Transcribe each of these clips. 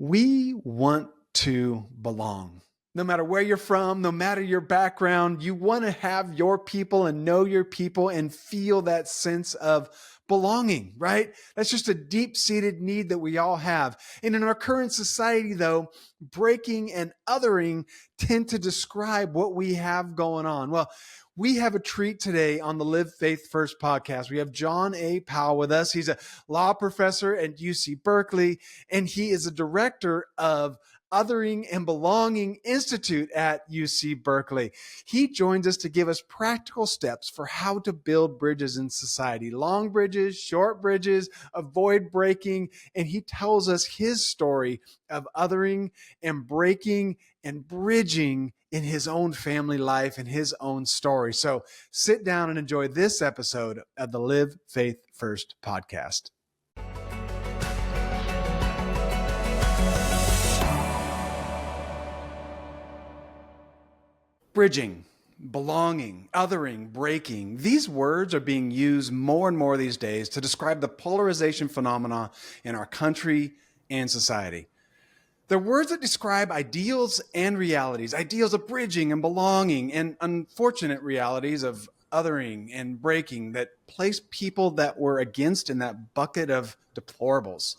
We want to belong. No matter where you're from, no matter your background, you want to have your people and know your people and feel that sense of belonging, right? That's just a deep-seated need that we all have. And in our current society, though, breaking and othering tend to describe what we have going on. Well, we have a treat today on the Live Faith First podcast. We have John A. Powell with us. He's a law professor at UC Berkeley, and he is a director of Othering and Belonging Institute at UC Berkeley. He joins us to give us practical steps for how to build bridges in society, long bridges, short bridges, avoid breaking. And he tells us his story of othering and breaking and bridging in his own family life and his own story. So sit down and enjoy this episode of the Live Faith First podcast. Bridging, belonging, othering, breaking. These words are being used more and more these days to describe the polarization phenomena in our country and society. They're words that describe ideals and realities, ideals of bridging and belonging, and unfortunate realities of othering and breaking that place people that we're against in that bucket of deplorables.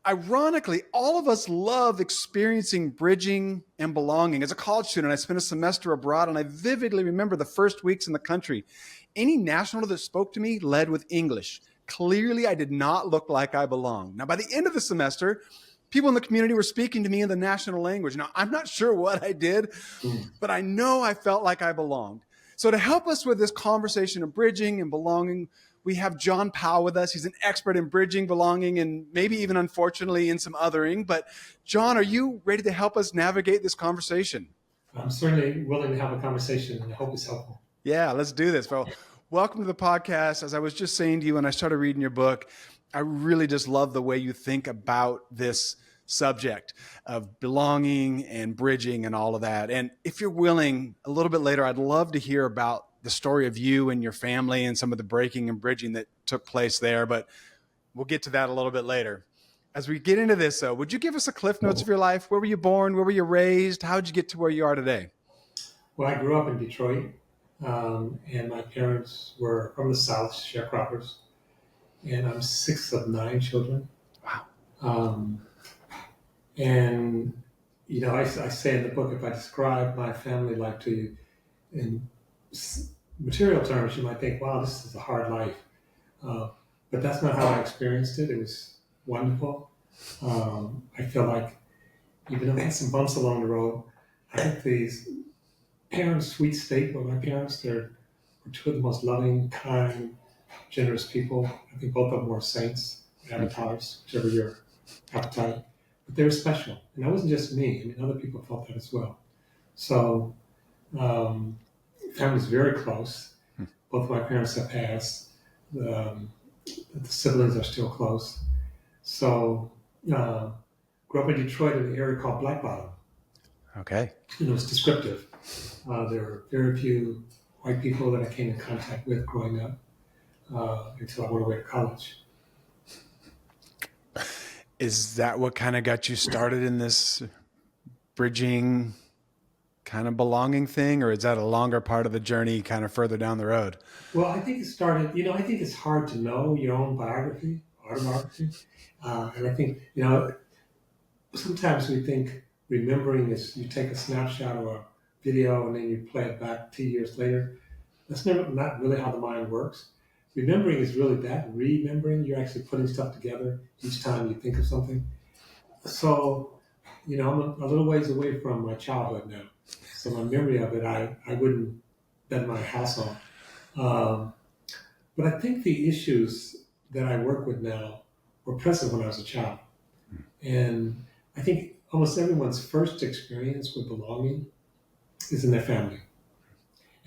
Ironically, all of us love experiencing bridging and belonging. As a college student, I spent a semester abroad, and I vividly remember the first weeks in the country. Any national that spoke to me led with English. Clearly, I did not look like I belonged. Now, by the end of the semester, people in the community were speaking to me in the national language. Now, I'm not sure what I did, but I know I felt like I belonged. So to help us with this conversation of bridging and belonging, we have John Powell with us. He's an expert in bridging, belonging, and maybe even, unfortunately, in some othering. But John, are you ready to help us navigate this conversation? I'm certainly willing to have a conversation, and I hope it's helpful. Yeah, let's do this. Well, welcome to the podcast. As I was just saying to you when I started reading your book, I really just love the way you think about this subject of belonging and bridging and all of that. And if you're willing, a little bit later, I'd love to hear about the story of you and your family and some of the breaking and bridging that took place there, but we'll get to that a little bit later. As we get into this, though, would you give us a cliff notes of your life? Where were you born? Where were you raised? How did you get to where you are today? Well, I grew up in Detroit, and my parents were from the South, sharecroppers, and I'm sixth of 9 children. Wow. And, you know, I say in the book, if I describe my family life to you in material terms, you might think, wow, this is a hard life. But that's not how I experienced it. It was wonderful. I feel like even though I had some bumps along the road, I had these parents' sweet state with my parents. They're two of the most loving, kind, generous people. I think both of them were saints, avatars, whichever your appetite. But they were special. And that wasn't just me. I mean, other people felt that as well. So, family's very close. Both of my parents have passed. The siblings are still close. So, grew up in Detroit in an area called Black Bottom. Okay. And it was descriptive. There were very few white people that I came in contact with growing up until I went away to college. Is that what kind of got you started in this bridging kind of belonging thing, or is that a longer part of the journey kind of further down the road? Well, I think it started, I think it's hard to know your own autobiography. And I think, sometimes we think remembering is you take a snapshot or a video and then you play it back 2 years later. That's not really how the mind works. Remembering is really that. Remembering, you're actually putting stuff together each time you think of something. So, I'm a little ways away from my childhood now. So my memory of it, I wouldn't bet my house on. But I think the issues that I work with now were present when I was a child. And I think almost everyone's first experience with belonging is in their family.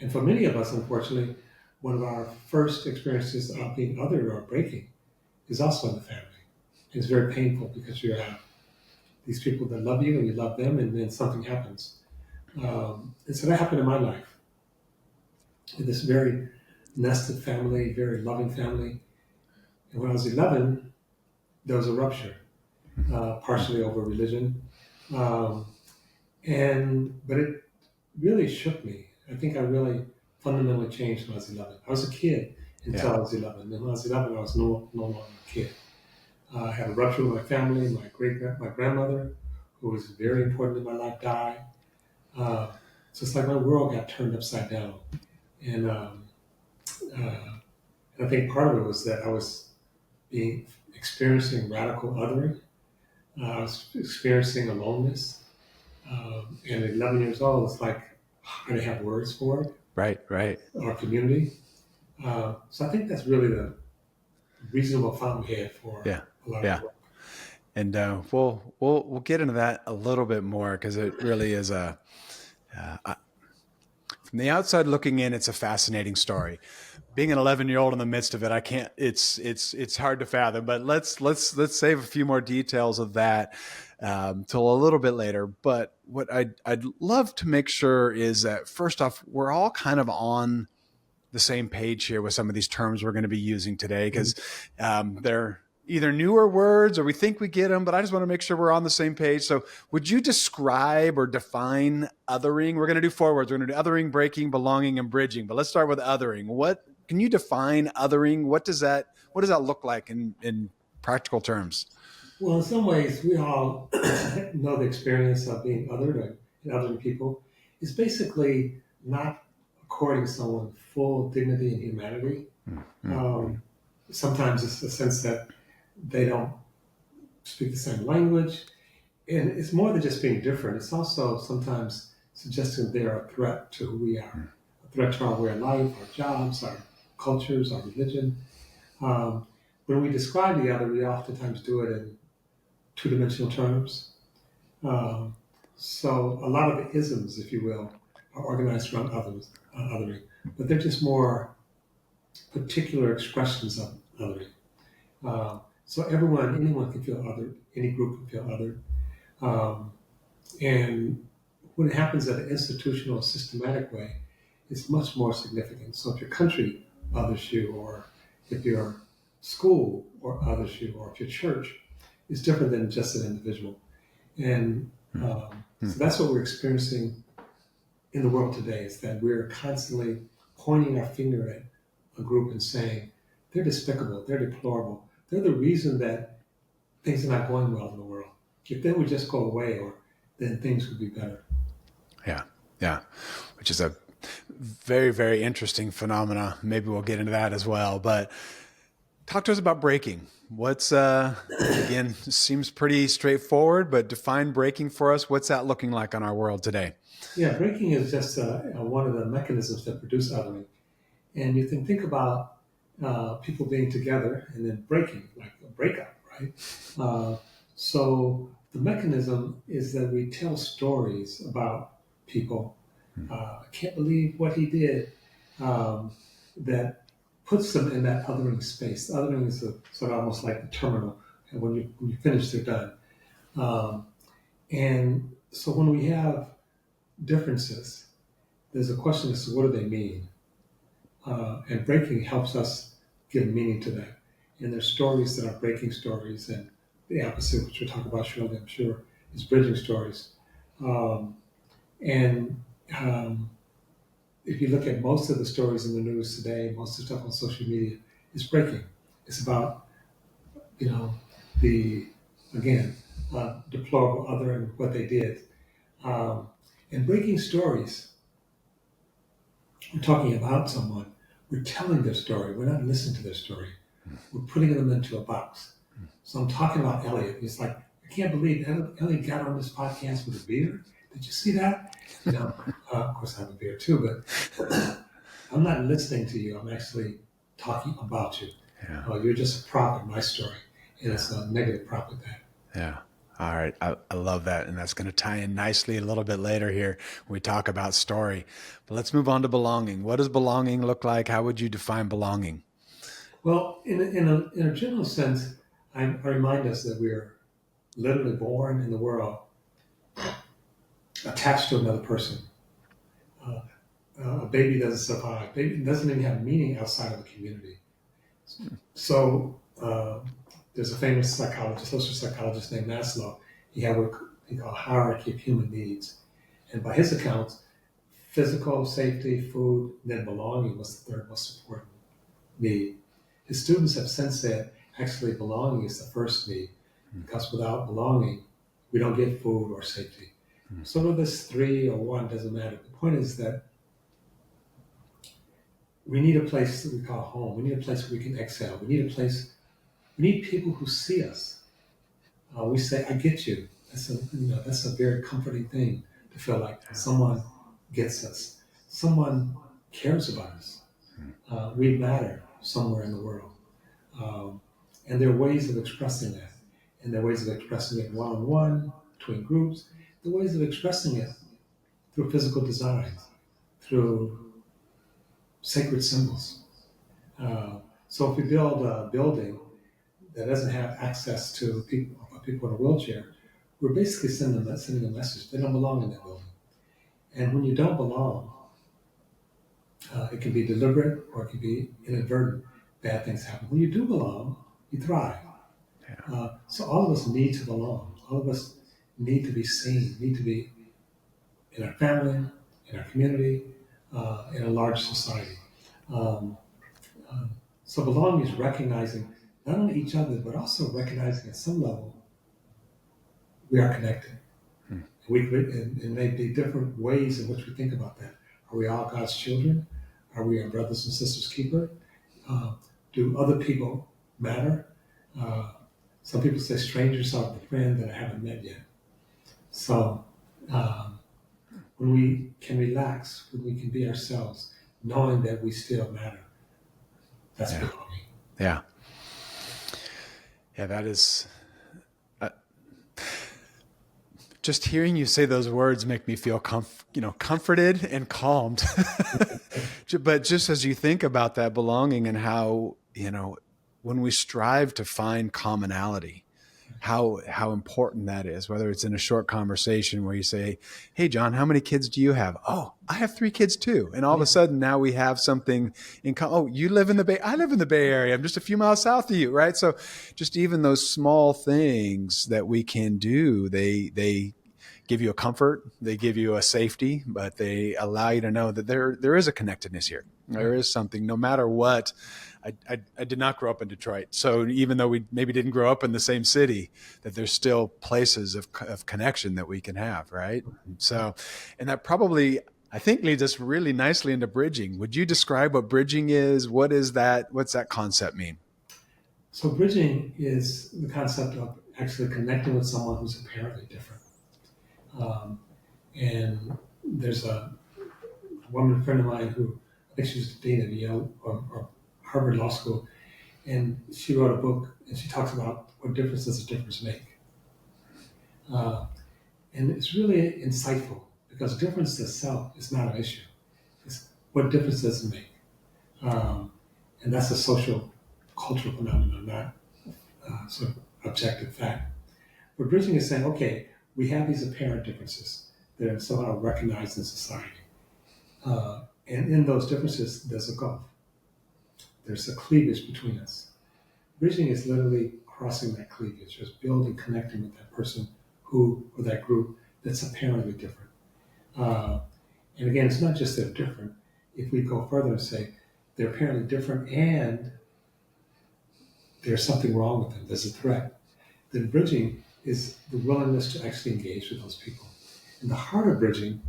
And for many of us, unfortunately, one of our first experiences of being othered or breaking is also in the family. It's very painful because you have these people that love you and you love them, and then something happens. And so that happened in my life. In this very nested family, very loving family. And when I was 11, there was a rupture. partially over religion. Um, but it really shook me. I think I really fundamentally changed when I was 11. I was a kid until Yeah. I was 11. And when I was 11, I was no longer a kid. I had a rupture with my family. My grandmother, who was very important in my life, died. Uh, so it's like my world got turned upside down. And, uh, and I think part of it was that I was experiencing radical othering. I was experiencing aloneness. And at 11 years old, it's like, I didn't have words for it, Right. Right. our community. So I think that's really the reasonable fountainhead for Yeah. a lot of Yeah. the work. And we'll get into that a little bit more because it really is from the outside looking in, it's a fascinating story. Being an 11-year-old in the midst of it, I can't. It's hard to fathom. But let's save a few more details of that till a little bit later. But what I'd love to make sure is that first off, we're all kind of on the same page here with some of these terms we're going to be using today because they're either newer words or we think we get them, but I just want to make sure we're on the same page. So would you describe or define othering? We're going to do forwards. We're going to do othering, breaking, belonging, and bridging, but let's start with othering. What can you define othering? What does that look like in practical terms? Well, in some ways, we all know the experience of being othered and othering people. It's basically not according someone full dignity and humanity. Um, Sometimes it's the sense that they don't speak the same language. And it's more than just being different. It's also sometimes suggesting they're a threat to who we are, a threat to our way of life, our jobs, our cultures, our religion. Um, when we describe the other, we oftentimes do it in two-dimensional terms. Um, so a lot of the isms, if you will, are organized around othering, but they're just more particular expressions of othering. So anyone can feel othered, any group can feel othered. Um, and when it happens at an institutional, systematic way, it's much more significant. So if your country others you, or if your school or others you, or if your church, it's different than just an individual. And so that's what we're experiencing in the world today, is that we're constantly pointing our finger at a group and saying, they're despicable, they're deplorable, they're the reason that things are not going well in the world. If they would just go away, then things would be better. Yeah, yeah, which is a very, very interesting phenomena. Maybe we'll get into that as well. But talk to us about breaking. What's again, seems pretty straightforward, but define breaking for us. What's that looking like on our world today? Yeah, breaking is just one of the mechanisms that produce othering. And you can think about people being together and then breaking, like a breakup, right? So the mechanism is that we tell stories about people. I can't believe what he did. That puts them in that othering space. Othering is sort of almost like the terminal. And when you finish, they're done. And so when we have differences, there's a question as to what do they mean? And breaking helps us give meaning to that. And there's stories that are breaking stories, and the opposite, which we'll talk about shortly, I'm sure, is bridging stories. Um, and if you look at most of the stories in the news today, most of the stuff on social media, it's breaking. It's about, the, again, deplorable other and what they did. And breaking stories, we're talking about someone, we're telling their story, we're not listening to their story. We're putting them into a box. So I'm talking about Elliot. He's like, I can't believe Elliot got on this podcast with a beer. Did you see that? Of course I have a beer too, but I'm not listening to you. I'm actually talking about you. Yeah. You're just a prop in my story, and it's a negative prop with that. Yeah. All right. I love that. And that's going to tie in nicely a little bit later here when we talk about story. But let's move on to belonging. What does belonging look like? How would you define belonging? Well, in a general sense, I remind us that we're literally born in the world attached to another person. A baby doesn't survive. Baby doesn't even have meaning outside of the community. So There's a famous psychologist, social psychologist named Maslow. He had what he called hierarchy of human needs. And by his account, physical safety, food, and then belonging was the third most important need. His students have since said actually belonging is the first need, because without belonging, we don't get food or safety. So whether it's three or one doesn't matter. The point is that we need a place that we call home. We need a place where we can exhale. We need people who see us. We say, I get you. That's a very comforting thing to feel like someone gets us. Someone cares about us. We matter somewhere in the world. And there are ways of expressing that. And there are ways of expressing it one-on-one, between groups. There are ways of expressing it through physical designs, through sacred symbols. So if we build a building that doesn't have access to people in a wheelchair, we're basically sending a message. They don't belong in that building. And when you don't belong, it can be deliberate or it can be inadvertent. Bad things happen. When you do belong, you thrive. So all of us need to belong. All of us need to be seen, need to be in our family, in our community, in a large society. So belonging is recognizing not only each other, but also recognizing at some level we are connected. And may be different ways in which we think about that. Are we all God's children? Are we our brothers and sisters' keeper? Do other people matter? Some people say strangers are the friend that I haven't met yet. So when we can relax, when we can be ourselves, knowing that we still matter, that's belonging. Yeah. Yeah, that is... just hearing you say those words make me feel comforted and calmed. But just as you think about that belonging and how, when we strive to find commonality, how important that is, whether it's in a short conversation where you say, hey, John, how many kids do you have? Oh, I have 3 kids too. And all of a sudden now we have something in common. Oh, you live in the Bay. I live in the Bay Area. I'm just a few miles south of you. Right. So just even those small things that we can do, they give you a comfort, they give you a safety, but they allow you to know that there is a connectedness here. There is something, no matter what. I did not grow up in Detroit. So even though we maybe didn't grow up in the same city, that there's still places of connection that we can have, right? So, and that probably, I think, leads us really nicely into bridging. Would you describe what bridging is? What is that? What's that concept mean? So bridging is the concept of actually connecting with someone who's apparently different. And there's a woman friend of mine who, I think she was the dean of Yale or Harvard Law School, and she wrote a book and she talks about what difference does a difference make. And it's really insightful because difference itself is not an issue. It's what difference does it make? And that's a social, cultural phenomenon, not sort of objective fact. But bridging is saying, okay, we have these apparent differences that are somehow recognized in society. And in those differences, there's a gulf. There's a cleavage between us. Bridging is literally crossing that cleavage, just building, connecting with that person or that group that's apparently different. And again, it's not just they're different. If we go further and say they're apparently different and there's something wrong with them, there's a threat, then bridging is the willingness to actually engage with those people. And the heart of bridging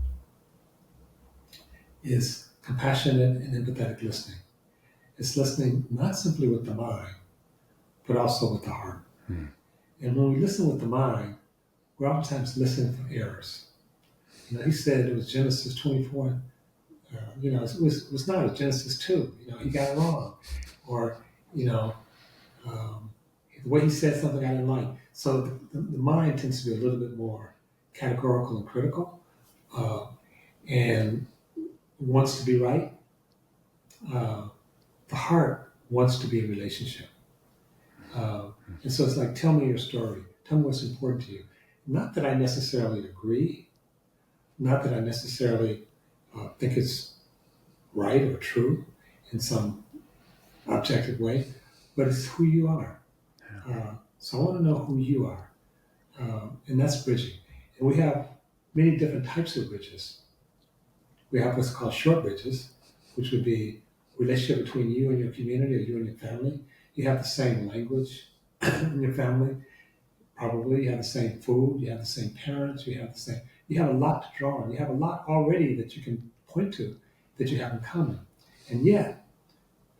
is compassionate and empathetic listening. It's listening not simply with the mind, but also with the heart. And when we listen with the mind, we're oftentimes listening for errors. He said it was Genesis 24. It was not a Genesis 2. He got it wrong. Or, the way he said something I didn't like. So the mind tends to be a little bit more categorical and critical, and wants to be right. The heart wants to be in relationship. And so it's like, tell me your story. Tell me what's important to you. Not that I necessarily agree. Not that I necessarily think it's right or true in some objective way, but it's who you are. So I want to know who you are. And that's bridging. And we have many different types of bridges. We have what's called short bridges, which would be relationship between you and your community or you and your family. You have the same language in your family, probably. You have the same food, you have the same parents, you have a lot to draw on. You have a lot already that you can point to that you have in common. And yet,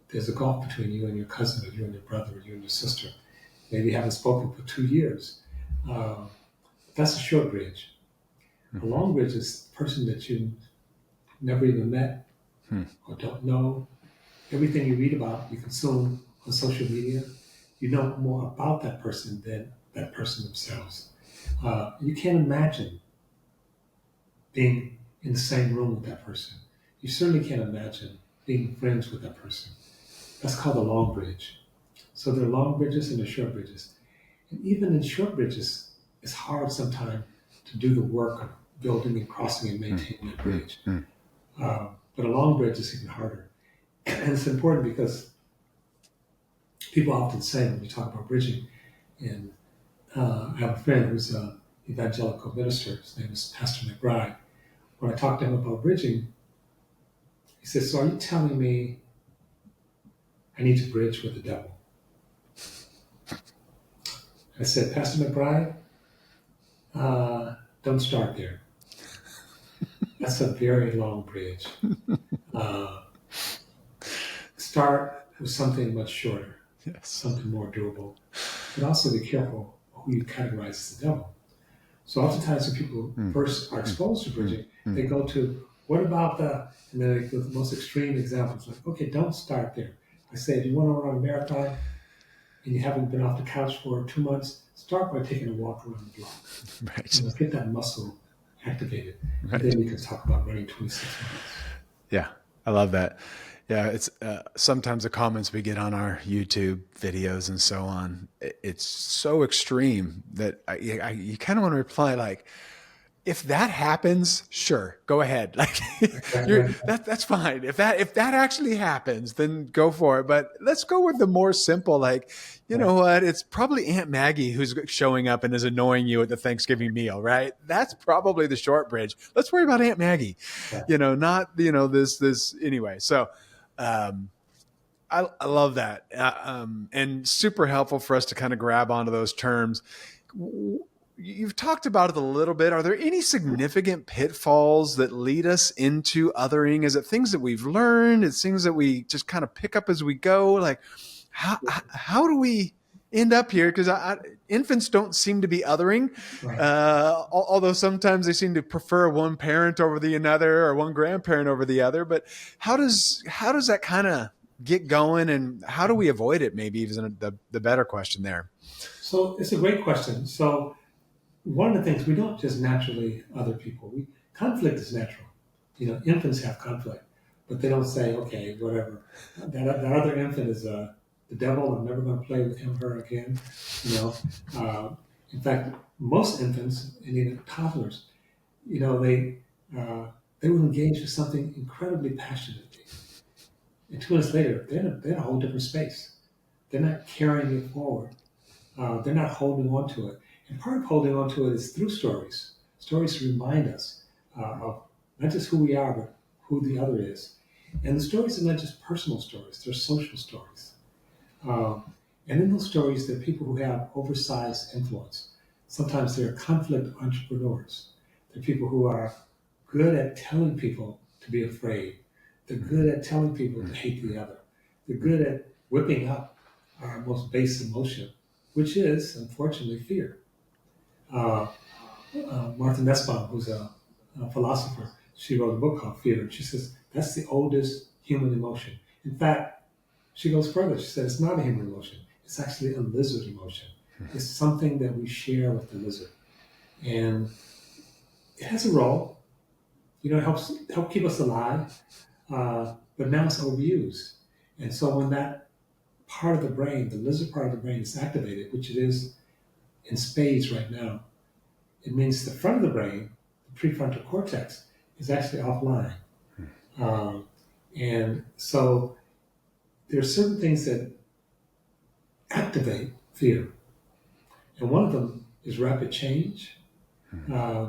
there's a gulf between you and your cousin, or you and your brother, or you and your sister. Maybe you haven't spoken for 2 years. Uh, that's a short bridge. A long bridge is the person that you never even met or don't know. Everything you read about, you consume on social media, you know more about that person than that person themselves. You can't imagine being in the same room with that person. You certainly can't imagine being friends with that person. That's called a long bridge. So there are long bridges and there are short bridges. And even in short bridges, it's hard sometimes to do the work of building and crossing and maintaining that bridge. But a long bridge is even harder. And it's important because people often say when we talk about bridging, and I have a friend who's an evangelical minister, his name is Pastor McBride. When I talked to him about bridging, he says, so are you telling me I need to bridge with the devil? I said, Pastor McBride, don't start there. That's a very long bridge. Start with something much shorter, something more durable, but also be careful who you categorize as the devil. So oftentimes when people first are exposed to bridging, they go to, what about and then they go to the most extreme examples, like, okay, don't start there. I say, if you want to run a marathon and you haven't been off the couch for 2 months, start by taking a walk around the block. Right. Get that muscle activated. Right. And then we can talk about running 26 miles. Yeah, I love that. Yeah, it's sometimes the comments we get on our YouTube videos and so on, it's so extreme that you kind of want to reply like, if that happens, sure, go ahead. Like that's fine. If that actually happens, then go for it. But let's go with the more simple, like, you know what? It's probably Aunt Maggie who's showing up and is annoying you at the Thanksgiving meal, right? That's probably the short bridge. Let's worry about Aunt Maggie, not, this anyway. So, I love that. And super helpful for us to kind of grab onto those terms. You've talked about it a little bit. Are there any significant pitfalls that lead us into othering? Is it things that we've learned? It's things that we just kind of pick up as we go? Like, how do we end up here? Because infants don't seem to be othering, although sometimes they seem to prefer one parent over the another or one grandparent over the other. But how does that kind of get going, and how do we avoid it? Maybe even the better question there. So it's a great question. So one of the things, we don't just naturally other people. Conflict is natural. Infants have conflict, but they don't say, okay, whatever. That other infant is the devil. I'm never going to play with him or her again. In fact, most infants and even toddlers, they will engage with something incredibly passionately. And 2 minutes later, they're in a whole different space. They're not carrying it forward. They're not holding on to it. And part of holding on to it is through stories. Stories remind us of not just who we are, but who the other is. And the stories are not just personal stories, they're social stories. And in those stories, there are people who have oversized influence. Sometimes they're conflict entrepreneurs. They're people who are good at telling people to be afraid. They're good at telling people to hate the other. They're good at whipping up our most base emotion, which is, unfortunately, fear. Martha Nussbaum, who's a philosopher, she wrote a book called Fear. She says that's the oldest human emotion. In fact, she goes further. She said it's not a human emotion. It's actually a lizard emotion. It's something that we share with the lizard. And it has a role. It helps keep us alive. But now it's overused. And so when that part of the brain, the lizard part of the brain, is activated, which it is in spades right now, it means the front of the brain, the prefrontal cortex, is actually offline. And so there are certain things that activate fear. And one of them is rapid change. Hmm. Uh,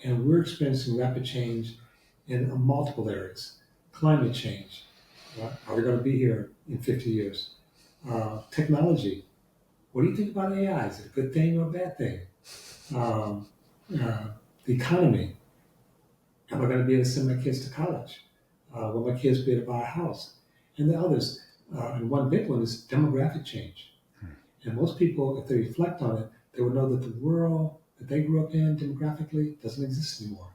and we're experiencing rapid change in multiple areas. Climate change. Are we going to be here in 50 years? Technology. What do you think about AI? Is it a good thing or a bad thing? Um, uh, the economy. Am I going to be able to send my kids to college? Will my kids be able to buy a house? And the others. And one big one is demographic change. And most people, if they reflect on it, they will know that the world that they grew up in demographically doesn't exist anymore.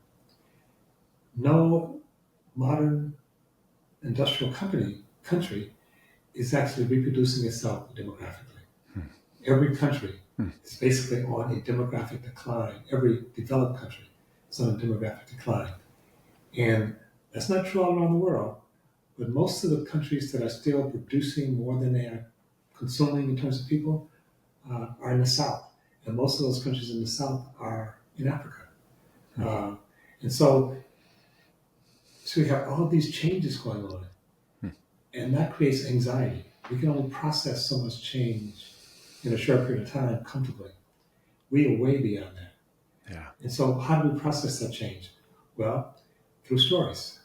No modern industrial country is actually reproducing itself demographically. Hmm. Every country Hmm. is basically on a demographic decline. Every developed country is on a demographic decline. And that's not true all around the world, but most of the countries that are still producing more than they are consuming in terms of people are in the South. And most of those countries in the South are in Africa. Hmm. And so we have all these changes going on. Hmm. And that creates anxiety. We can only process so much change in a short period of time comfortably. We are way beyond that. Yeah. And so how do we process that change? Well, through stories.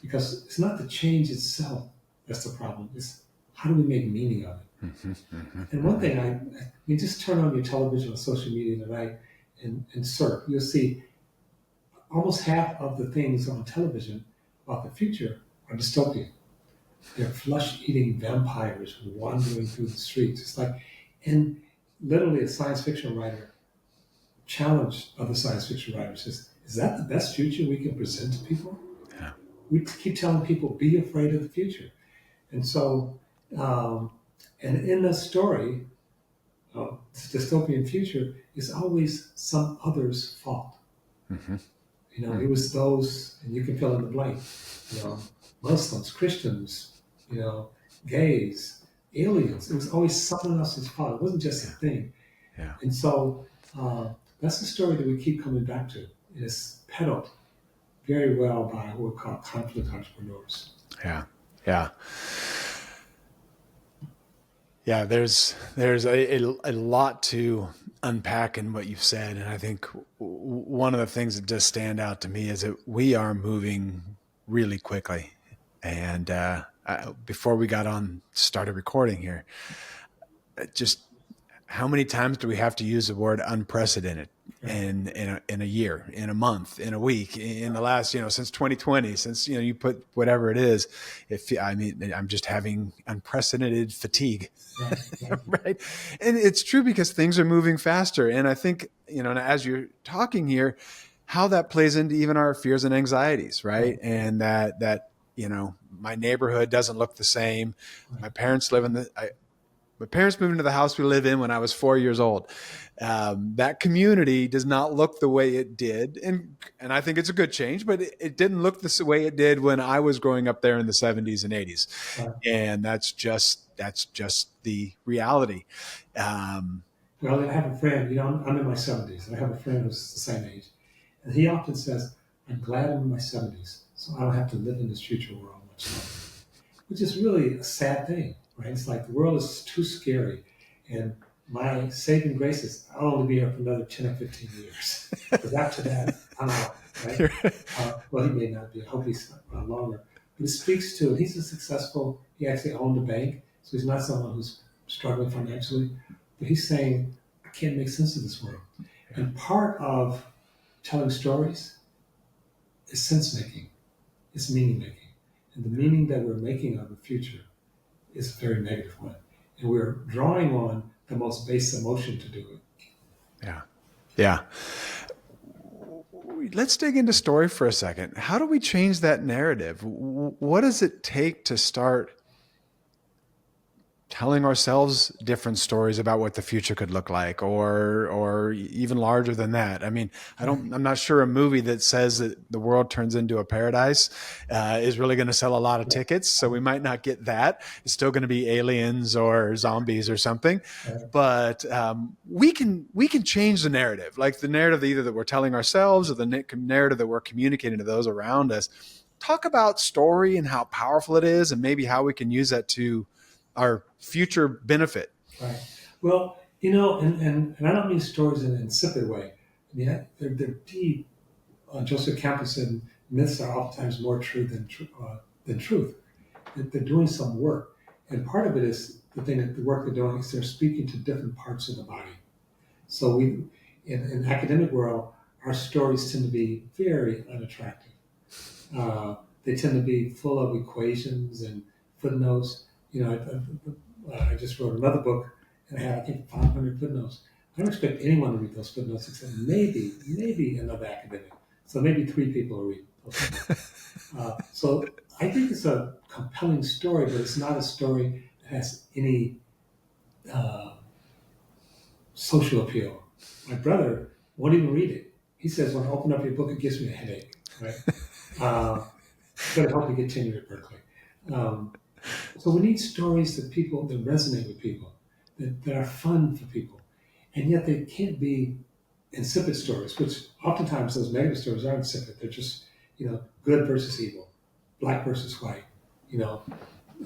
Because it's not the change itself that's the problem. It's how do we make meaning of it? Mm-hmm. And one thing, you just turn on your television or social media tonight and surf. You'll see almost half of the things on television about the future are dystopian. They're flesh-eating vampires wandering through the streets. It's like, and literally a science fiction writer challenged other science fiction writers, is that the best future we can present to people? Yeah. We keep telling people, be afraid of the future. And so, and in the story, this dystopian future is always some other's fault. Mm-hmm. You know, it was those, and you can fill in the blank, you know, Muslims, Christians, you know, gays, aliens. It was always someone else's fault. It wasn't just a thing. Yeah. And so that's the story that we keep coming back to. And it's peddled very well by what we call conflict entrepreneurs. Yeah. Yeah. Yeah, there's a lot to unpack in what you've said, and I think one of the things that does stand out to me is that we are moving really quickly. And before we started recording here, just how many times do we have to use the word unprecedented in a year, in a month, in a week, in the last, since 2020, since, you put whatever it is, I'm just having unprecedented fatigue. Right. And it's true because things are moving faster. And I think, as you're talking here, how that plays into even our fears and anxieties, right? And that, my neighborhood doesn't look the same. My parents my parents moved into the house we live in when I was 4 years old. That community does not look the way it did. And I think it's a good change, but it didn't look the way it did when I was growing up there in the 70s and 80s. Right. And that's just the reality. Well, I have a friend, I'm in my 70s, and I have a friend who's the same age. And he often says, I'm glad I'm in my 70s, so I don't have to live in this future world much longer. Which is really a sad thing, right? It's like the world is too scary. And my saving grace is I'll only be here for another 10 or 15 years. Because after that, I'm out, right? Well, he may not be. I hope he's longer. But it speaks to, he's he actually owned a bank, so he's not someone who's struggling financially. But he's saying, I can't make sense of this world. And part of telling stories is sense making, it's meaning making. And the meaning that we're making of the future is a very negative one. And we're drawing on the most base emotion to do it. Yeah. Yeah. Let's dig into story for a second. How do we change that narrative? What does it take to start telling ourselves different stories about what the future could look like, or even larger than that? I mean, I'm not sure a movie that says that the world turns into a paradise is really going to sell a lot of tickets. So we might not get that. It's still going to be aliens or zombies or something, but we can change the narrative, like the narrative either that we're telling ourselves or the narrative that we're communicating to those around us. Talk about story and how powerful it is, and maybe how we can use that to our future benefit. Right. Well, And I don't mean stories in an insipid way. I mean, they're deep. Joseph Campbell said myths are oftentimes more true than truth. They're doing some work, and part of it is the work they're doing is they're speaking to different parts of the body. So in academic world, our stories tend to be very unattractive. They tend to be full of equations and footnotes. I just wrote another book, and I had, I think, 500 footnotes. I don't expect anyone to read those footnotes except maybe another academic. So maybe 3 people will read those footnotes. So I think it's a compelling story, but it's not a story that has any uh, social appeal. My brother won't even read it. He says, when I open up your book, it gives me a headache, right? It's going to help me get tenure at Berkeley. Um, so we need stories that resonate with people, that are fun for people. And yet they can't be insipid stories, which oftentimes those negative stories are insipid. They're just, good versus evil, black versus white, you know,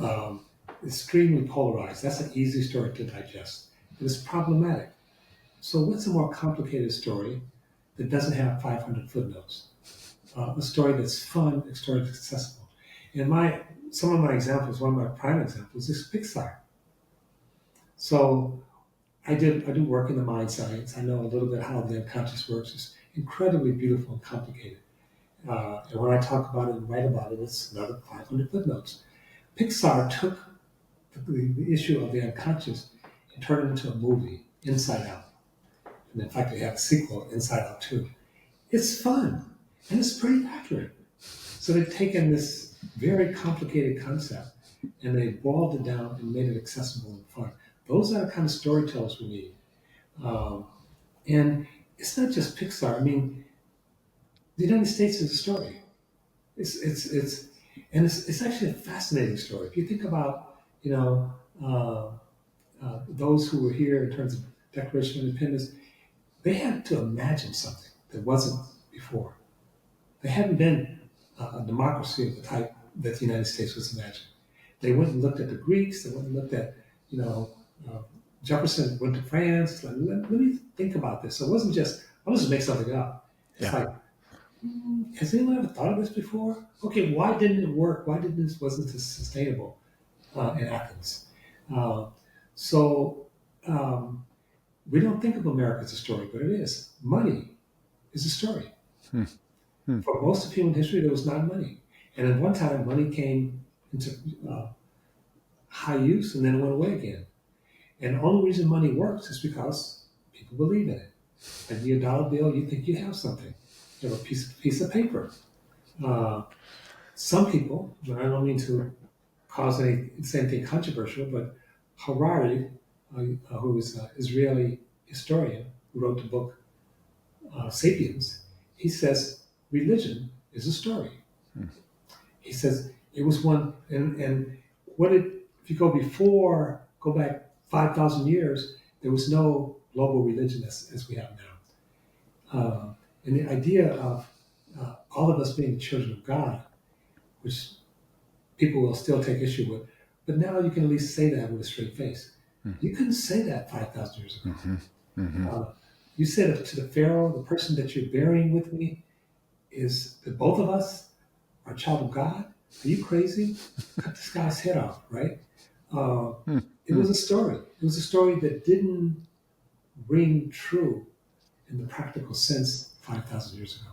um, extremely polarized. That's an easy story to digest, but it's problematic. So what's a more complicated story that doesn't have 500 footnotes? A story that's fun, a story that's accessible. And some of my examples, one of my prime examples is Pixar. So I do work in the mind science. I know a little bit how the unconscious works. It's incredibly beautiful and complicated. And when I talk about it and write about it, it's another 500 footnotes. Pixar took the issue of the unconscious and turned it into a movie, Inside Out. And in fact, they have a sequel, Inside Out 2. It's fun, and it's pretty accurate. So they've taken this very complicated concept and they boiled it down and made it accessible and fun. Those are the kind of storytellers we need. Um, and it's not just Pixar. I mean, the United States is a story. It's actually a fascinating story. If you think about, uh, those who were here in terms of Declaration of Independence, they had to imagine something that wasn't before. They hadn't been a democracy of the type that the United States was imagining. They went and looked at the Greeks. They went and looked at, uh, Jefferson went to France. Like, let me think about this. So it wasn't just, I'll just make something up. It's Yeah. like, has anyone ever thought of this before? Okay, why didn't it work? Why wasn't this sustainable in Athens? Uh, so um, we don't think of America as a story, but it is. Money is a story. Hmm. Hmm. For most of human history, there was not money. And at one time, money came into high use and then it went away again. And the only reason money works is because people believe in it. Like your dollar bill, you think you have something. You have a piece of paper. Uh, some people, and I don't mean to say anything controversial, but Harari, who is an Israeli historian who wrote the book Sapiens, he says religion is a story. He says it was one, and if you go back 5,000 years, there was no global religion as we have now. And the idea of all of us being children of God, which people will still take issue with, but now you can at least say that with a straight face. You couldn't say that 5,000 years ago. Mm-hmm. Mm-hmm. You said to the Pharaoh, the person that you're burying with me, is that both of us are a child of God? Are you crazy? Cut this guy's head off, right? It was a story. It was a story that didn't ring true in the practical sense 5,000 years ago.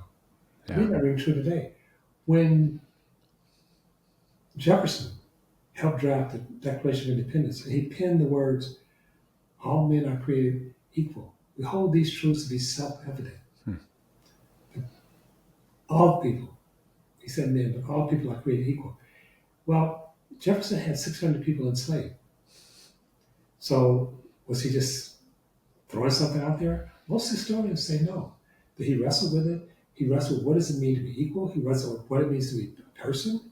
It may not ring true today. When Jefferson helped draft the Declaration of Independence, and he penned the words, all men are created equal. We hold these truths to be self-evident. All people, he said men, but all people are created equal. Well, Jefferson had 600 people enslaved. So was he just throwing something out there? Most historians say no. That he wrestled with it. He wrestled with what does it mean to be equal. He wrestled with what it means to be a person.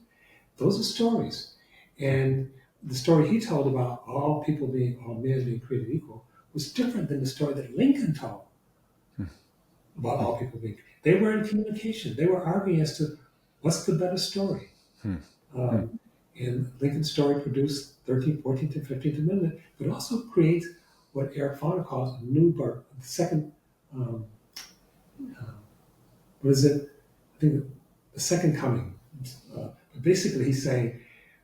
Those are stories. And the story he told about all men being created equal was different than the story that Lincoln told about all people being. They were in communication. They were arguing as to what's the better story. And Lincoln's story produced 13th, 14th, and 15th Amendment, but also creates what Eric Foner calls a new birth, the second, um, uh, what is it? I think the second coming. But basically, he's saying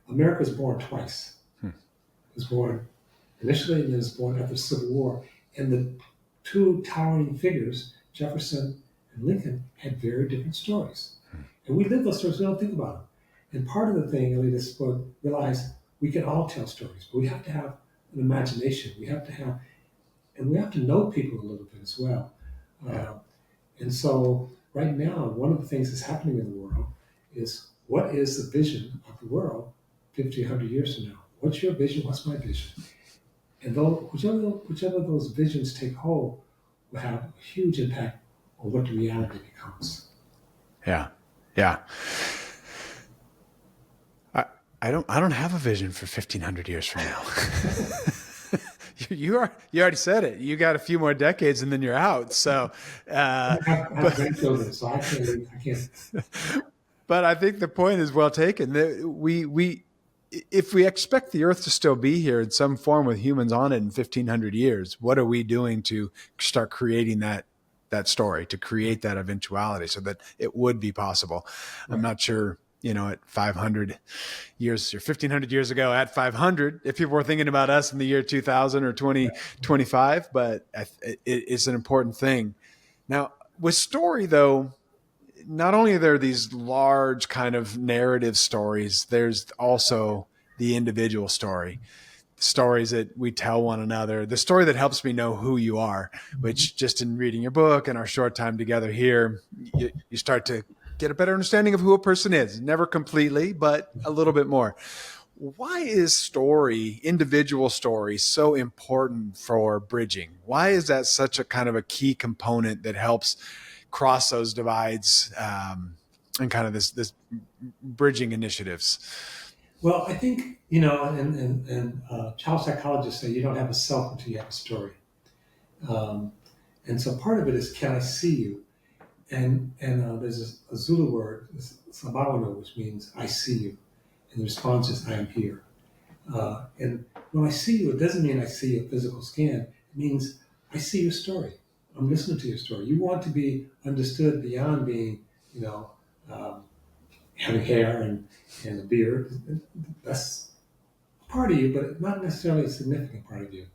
America was born twice. It was born initially, and then it was born after the Civil War. And the two towering figures, Jefferson and Lincoln, had very different stories. And we live those stories, we don't think about them. And part of the thing, Elliot, is to realize we can all tell stories, but we have to have an imagination. We have to know people a little bit as well. And so right now, one of the things that's happening in the world is, what is the vision of the world 50, 100 years from now? What's your vision? What's my vision? And though, whichever of those visions take hold will have a huge impact on what the reality becomes. Yeah. Yeah. I don't have a vision for 1,500 years from now. You already said it. You got a few more decades and then you're out. So, I have grandchildren, so I can't. But I think the point is well taken. If we expect the Earth to still be here in some form with humans on it in 1,500 years, what are we doing to start creating that story, to create that eventuality so that it would be possible? Right. I'm not sure, at 500 years or 1,500 years ago, at 500, if people were thinking about us in the year 2000 or 2025, but it's an important thing. Now, with story, though, not only are there these large kind of narrative stories, there's also the individual story, stories that we tell one another, the story that helps me know who you are, which just in reading your book and our short time together here, you start to get a better understanding of who a person is. Never completely, but a little bit more. Why is story, individual story, so important for bridging? Why is that such a kind of a key component that helps cross those divides and kind of this bridging initiatives? Well, I think, and child psychologists say you don't have a self until you have a story. And so part of it is, can I see you? And there's a Zulu word, sabawana, which means I see you. And the response is, I am here. And when I see you, it doesn't mean I see a physical scan. It means I see your story. I'm listening to your story. You want to be understood beyond being, having hair and a beard. That's part of you, but not necessarily a significant part of you.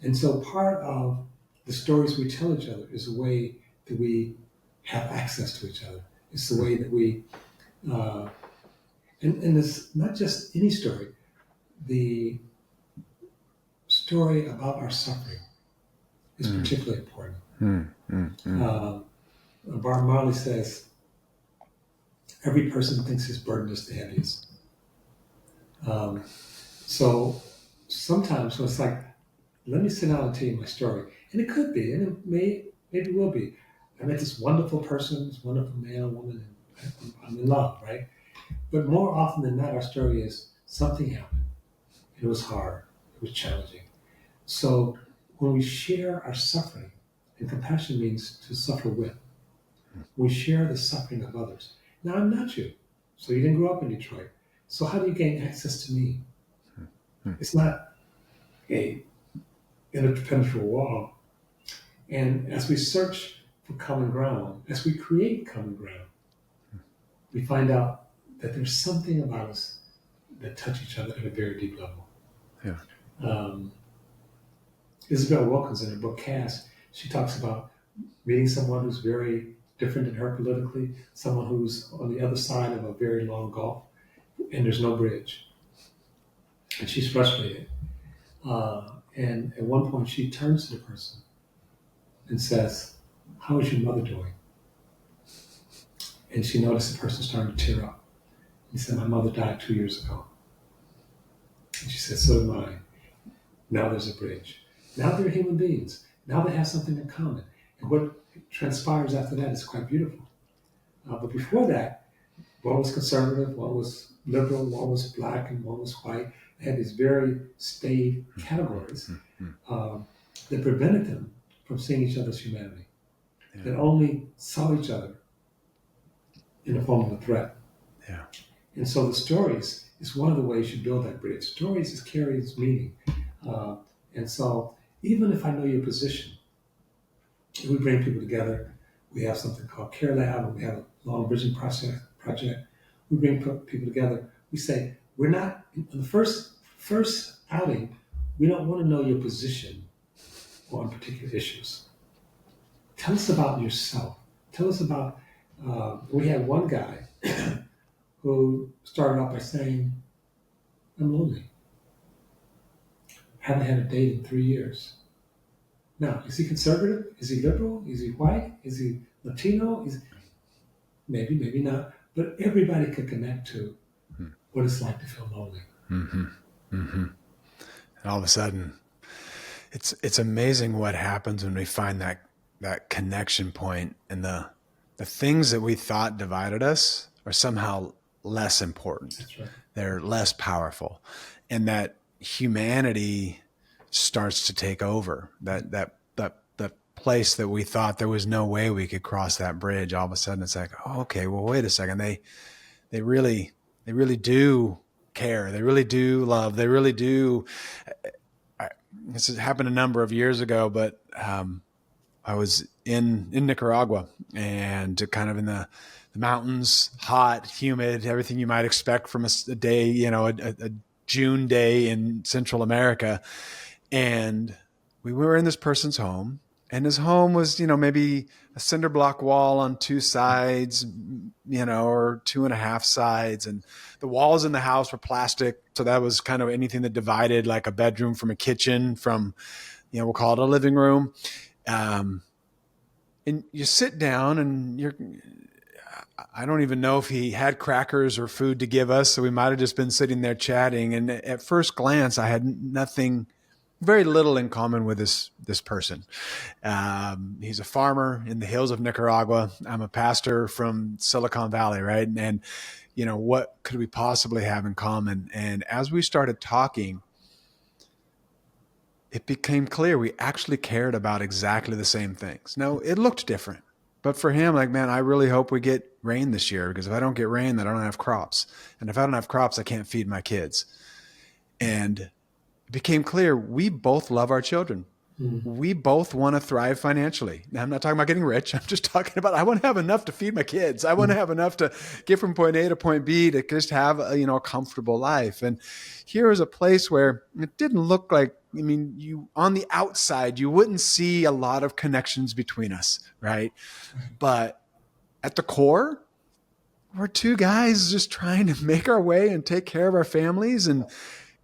And so part of the stories we tell each other is a way that we have access to each other. It's the way that we, and it's not just any story. The story about our suffering is particularly important. Bart Marley says, every person thinks his burden is the heaviest. So sometimes when it's like, let me sit down and tell you my story. And it could be, and it maybe will be. I met this wonderful person, this wonderful man, woman, and I'm in love, right? But more often than not, our story is something happened. It was hard. It was challenging. So when we share our suffering, and compassion means to suffer with, we share the suffering of others. Now, I'm not you, so you didn't grow up in Detroit. So how do you gain access to me? It's not a interpenetrable wall. And as we search for common ground, as we create common ground, we find out that there's something about us that touch each other at a very deep level. Yeah. Isabel Wilkins, in her book Caste, she talks about meeting someone who's very different than her politically, someone who's on the other side of a very long gulf, and there's no bridge. And she's frustrated. And at one point, she turns to the person and says, how is your mother doing? And she noticed the person starting to tear up. He said, my mother died 2 years ago. And she said, so did mine. Now there's a bridge. Now they're human beings. Now they have something in common. And what transpires after that is quite beautiful. But before that, one was conservative, one was liberal, one was black, and one was white. They had these very staid categories that prevented them from seeing each other's humanity, that only saw each other in the form of a threat. Yeah. And so the stories is one of the ways you build that bridge. Stories carries meaning. And so even if I know your position, we bring people together. We have something called Care Lab, and we have a long bridging project. We bring people together. We say, we're not, in the first outing, we don't want to know your position on particular issues. Tell us about yourself. Tell us about, we had one guy who started off by saying, I'm lonely. Haven't had a date in 3 years. Now, is he conservative? Is he liberal? Is he white? Is he Latino? Maybe, maybe not. But everybody could connect to what it's like to feel lonely. Mm-hmm. Mm-hmm. And all of a sudden, it's amazing what happens when we find that connection point, and the things that we thought divided us are somehow less important. That's right. They're less powerful, and that humanity starts to take over. That place that we thought there was no way we could cross that bridge, all of a sudden it's like, oh, okay, well, wait a second. They really do care. They really do love. They really do. This has happened a number of years ago, but I was in Nicaragua, and kind of in the mountains, hot, humid, everything you might expect from a day, a June day in Central America. And we were in this person's home, and his home was, maybe a cinder block wall on 2 sides, or 2.5 sides. And the walls in the house were plastic. So that was kind of anything that divided like a bedroom from a kitchen from, we'll call it a living room. And you sit down, and I don't even know if he had crackers or food to give us. So we might've just been sitting there chatting. And at first glance, I had very little in common with this person. He's a farmer in the hills of Nicaragua. I'm a pastor from Silicon Valley, right? And what could we possibly have in common? And as we started talking, it became clear we actually cared about exactly the same things. Now, it looked different, but for him, like, man, I really hope we get rain this year, because if I don't get rain, then I don't have crops. And if I don't have crops, I can't feed my kids. And it became clear we both love our children. Mm-hmm. We both want to thrive financially. Now, I'm not talking about getting rich. I'm just talking about, I want to have enough to feed my kids. I want to have enough to get from point A to point B to just have a comfortable life. And here is a place where it didn't look like, you on the outside, you wouldn't see a lot of connections between us, right? But at the core, we're 2 guys just trying to make our way and take care of our families, and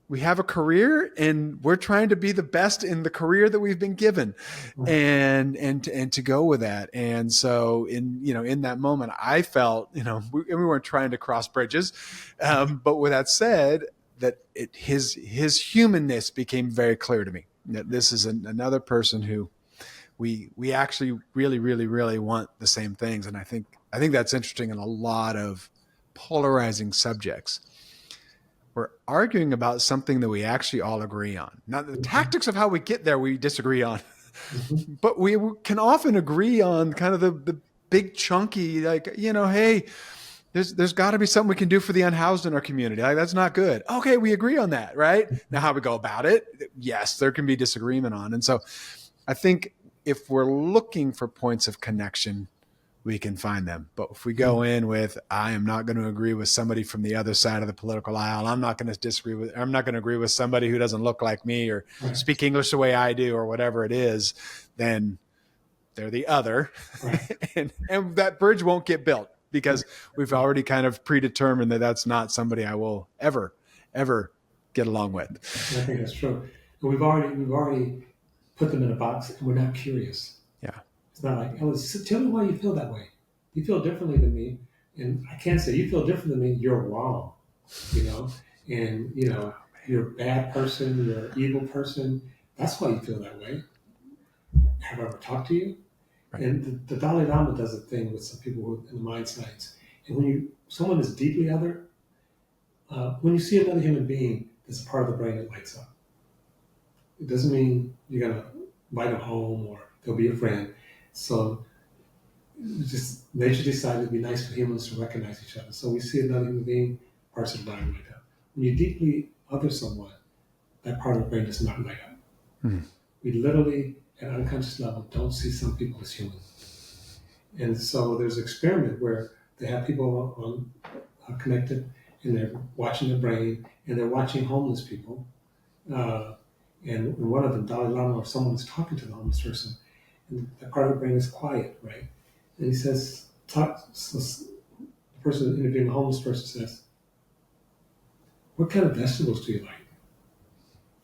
we have a career, and we're trying to be the best in the career that we've been given, and to go with that. And so in that moment, I felt, we weren't trying to cross bridges. But with that said, that his humanness became very clear to me, that this is another person who we actually really, really, really want the same things. And I think that's interesting in a lot of polarizing subjects. We're arguing about something that we actually all agree on. Now, the tactics of how we get there, we disagree on, but we can often agree on kind of the big chunky, like, hey, there's got to be something we can do for the unhoused in our community. Like, that's not good. Okay, we agree on that, right? Now, how we go about it, yes, there can be disagreement on. And so I think if we're looking for points of connection, we can find them. But if we go in with, I am not going to agree with somebody from the other side of the political aisle, I'm not going to agree with somebody who doesn't look like me or speak English the way I do or whatever it is, then they're the other. Right. and that bridge won't get built, because we've already kind of predetermined that that's not somebody I will ever get along with. I think that's true. And we've already put them in a box, and we're not curious. Yeah. It's not like, tell me why you feel that way. You feel differently than me. And I can't say, you feel different than me, you're wrong. And you're a bad person, you're an evil person. That's why you feel that way. Have I ever talked to you? Right. And the Dalai Lama does a thing with some people in the mind science. And when someone is deeply other, when you see another human being, there's a part of the brain that lights up. It doesn't mean you're going to invite them home or they'll be a friend. So just nature decided it'd be nice for humans to recognize each other. So we see another human being, parts of the brain light up. When you deeply other someone, that part of the brain does not light up. We literally, at unconscious level, don't see some people as human. And so there's an experiment where they have people connected, and they're watching their brain, and they're watching homeless people. And one of them, Dalai Lama or someone, is talking to the homeless person, and the part of the brain is quiet, right? And he says, so the person interviewing the homeless person says, "What kind of vegetables do you like?"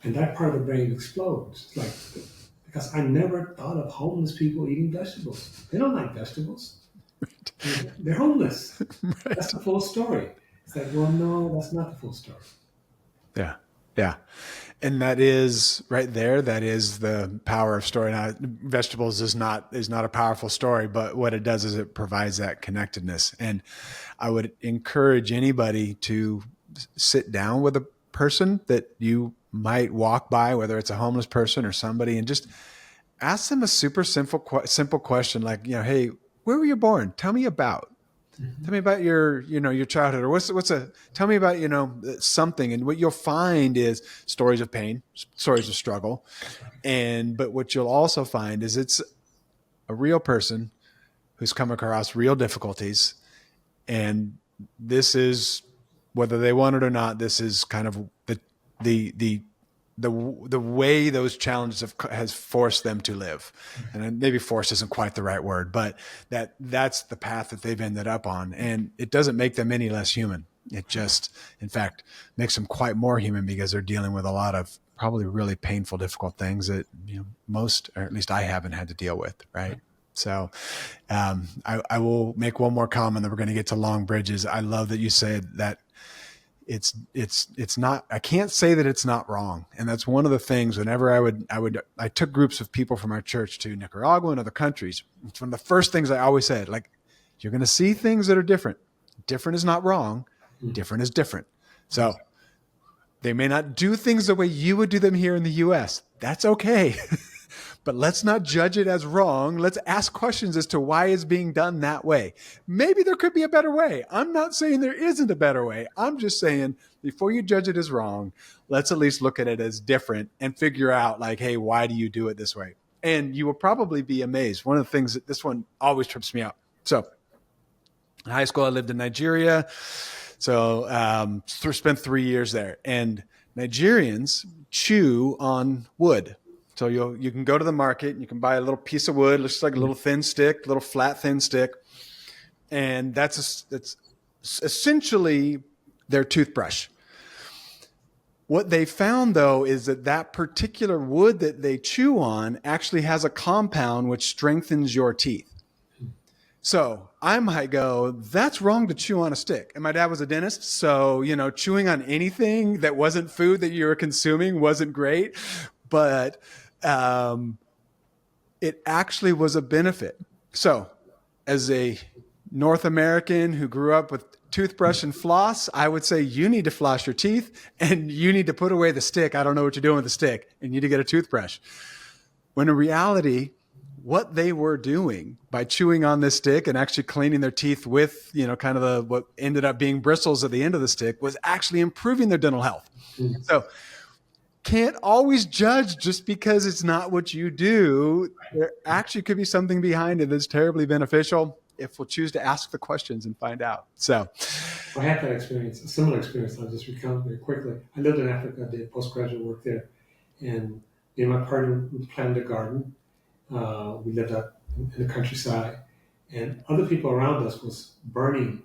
And that part of the brain explodes. It's like, because I never thought of homeless people eating vegetables. They don't like vegetables. They're homeless. Right. That's the full story. It's like, well, no, that's not the full story. Yeah. Yeah. And that is right there. That is the power of story. Now, vegetables is not a powerful story, but what it does is it provides that connectedness. And I would encourage anybody to sit down with a person that you might walk by, whether it's a homeless person or somebody, and just ask them a super simple question like, hey, where were you born? Tell me about. Tell me about your childhood, or tell me about, something. And what you'll find is stories of pain, stories of struggle. But what you'll also find is it's a real person who's come across real difficulties. And this is, whether they want it or not, this is kind of the way those challenges has forced them to live. And maybe force isn't quite the right word, but that's the path that they've ended up on. And it doesn't make them any less human. It just, in fact, makes them quite more human, because they're dealing with a lot of probably really painful, difficult things that most, or at least I haven't had to deal with. Right. So I will make one more comment, that we're going to get to long bridges. I love that you said that it's not, I can't say that it's not wrong. And that's one of the things, whenever I took groups of people from our church to Nicaragua and other countries. It's one of the first things I always said, like, you're going to see things that are different. Different is not wrong. Different is different. So they may not do things the way you would do them here in the US. That's okay. But let's not judge it as wrong. Let's ask questions as to why it's being done that way. Maybe there could be a better way. I'm not saying there isn't a better way. I'm just saying, before you judge it as wrong, let's at least look at it as different and figure out, like, hey, why do you do it this way? And you will probably be amazed. One of the things that this one always trips me out. So in high school, I lived in Nigeria. So spent 3 years there. And Nigerians chew on wood. So you can go to the market and you can buy a little piece of wood, looks like a little thin stick, little flat thin stick, and that's essentially their toothbrush. What they found, though, is that particular wood that they chew on actually has a compound which strengthens your teeth. So I might go, that's wrong to chew on a stick. And my dad was a dentist, so chewing on anything that wasn't food that you were consuming wasn't great, but it actually was a benefit. So as a North American who grew up with toothbrush and floss, I would say you need to floss your teeth and you need to put away the stick. I don't know what you're doing with the stick, and you need to get a toothbrush. When in reality, what they were doing by chewing on this stick and actually cleaning their teeth with, kind of what ended up being bristles at the end of the stick, was actually improving their dental health. Mm-hmm. So can't always judge just because it's not what you do. There actually could be something behind it that's terribly beneficial if we'll choose to ask the questions and find out. So I had that experience, a similar experience. I'll just recount very quickly. I lived in Africa, did postgraduate work there, and me and my partner, we planted a garden. We lived up in the countryside, and other people around us was burning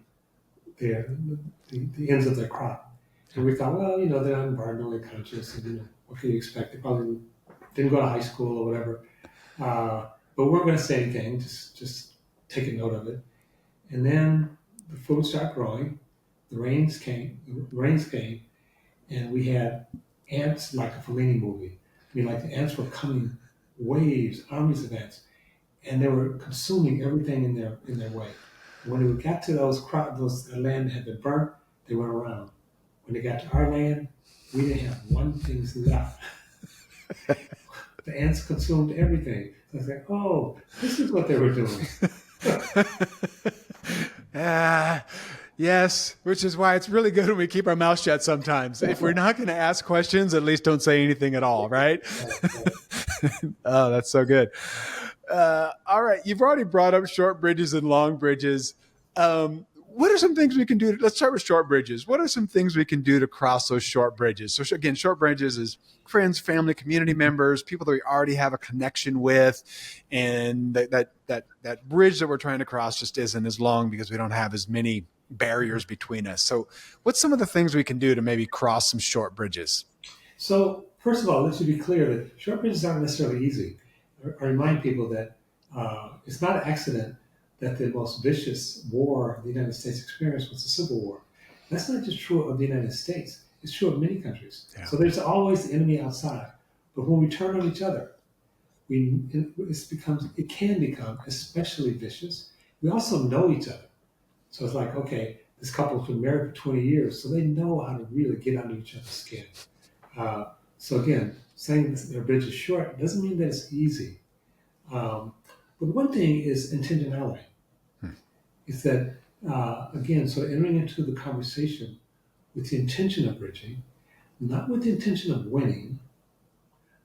the ends of their crop. And we thought, well, they're not environmentally conscious, and what can you expect? They probably didn't go to high school or whatever. But we weren't going to say anything, just take a note of it. And then the food started growing, the rains came, and we had ants like a Fellini movie. I mean, like the ants were coming, waves, armies of ants, and they were consuming everything in their way. And when we got to those land that had been burnt, they went around. When they got to our land, we didn't have one thing left. The ants consumed everything. So I was like, oh, this is what they were doing. Yes, which is why it's really good when we keep our mouth shut sometimes. If we're not going to ask questions, at least don't say anything at all, right? Oh, that's so good. All right. You've already brought up short bridges and long bridges. What are some things we can do? Let's start with short bridges. What are some things we can do to cross those short bridges? So again, short bridges is friends, family, community members, people that we already have a connection with, and that bridge that we're trying to cross just isn't as long because we don't have as many barriers between us. So, what's some of the things we can do to maybe cross some short bridges? So, first of all, let's be clear that short bridges aren't necessarily easy. I remind people that it's not an accident that the most vicious war the United States experienced was the Civil War. That's not just true of the United States, it's true of many countries. Yeah. So, there's always the enemy outside. But when we turn on each other, it can become especially vicious. We also know each other. So it's like, okay, this couple's been married for 20 years, so they know how to really get under each other's skin. So again, saying their bridge is short doesn't mean that it's easy. But one thing is intentionality. Is that, again, so entering into the conversation with the intention of bridging, not with the intention of winning,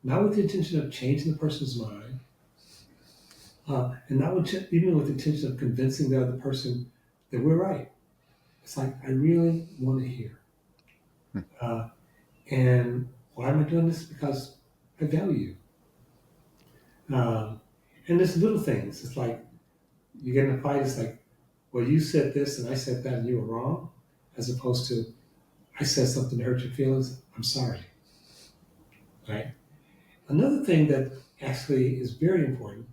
not with the intention of changing the person's mind, and not even with the intention of convincing the other person that we're right. It's like, I really want to hear. And why am I doing this? Because I value you. And there's little things. It's like, you get in a fight, it's like, well, you said this and I said that and you were wrong, as opposed to, I said something to hurt your feelings, I'm sorry. Right? Another thing that actually is very important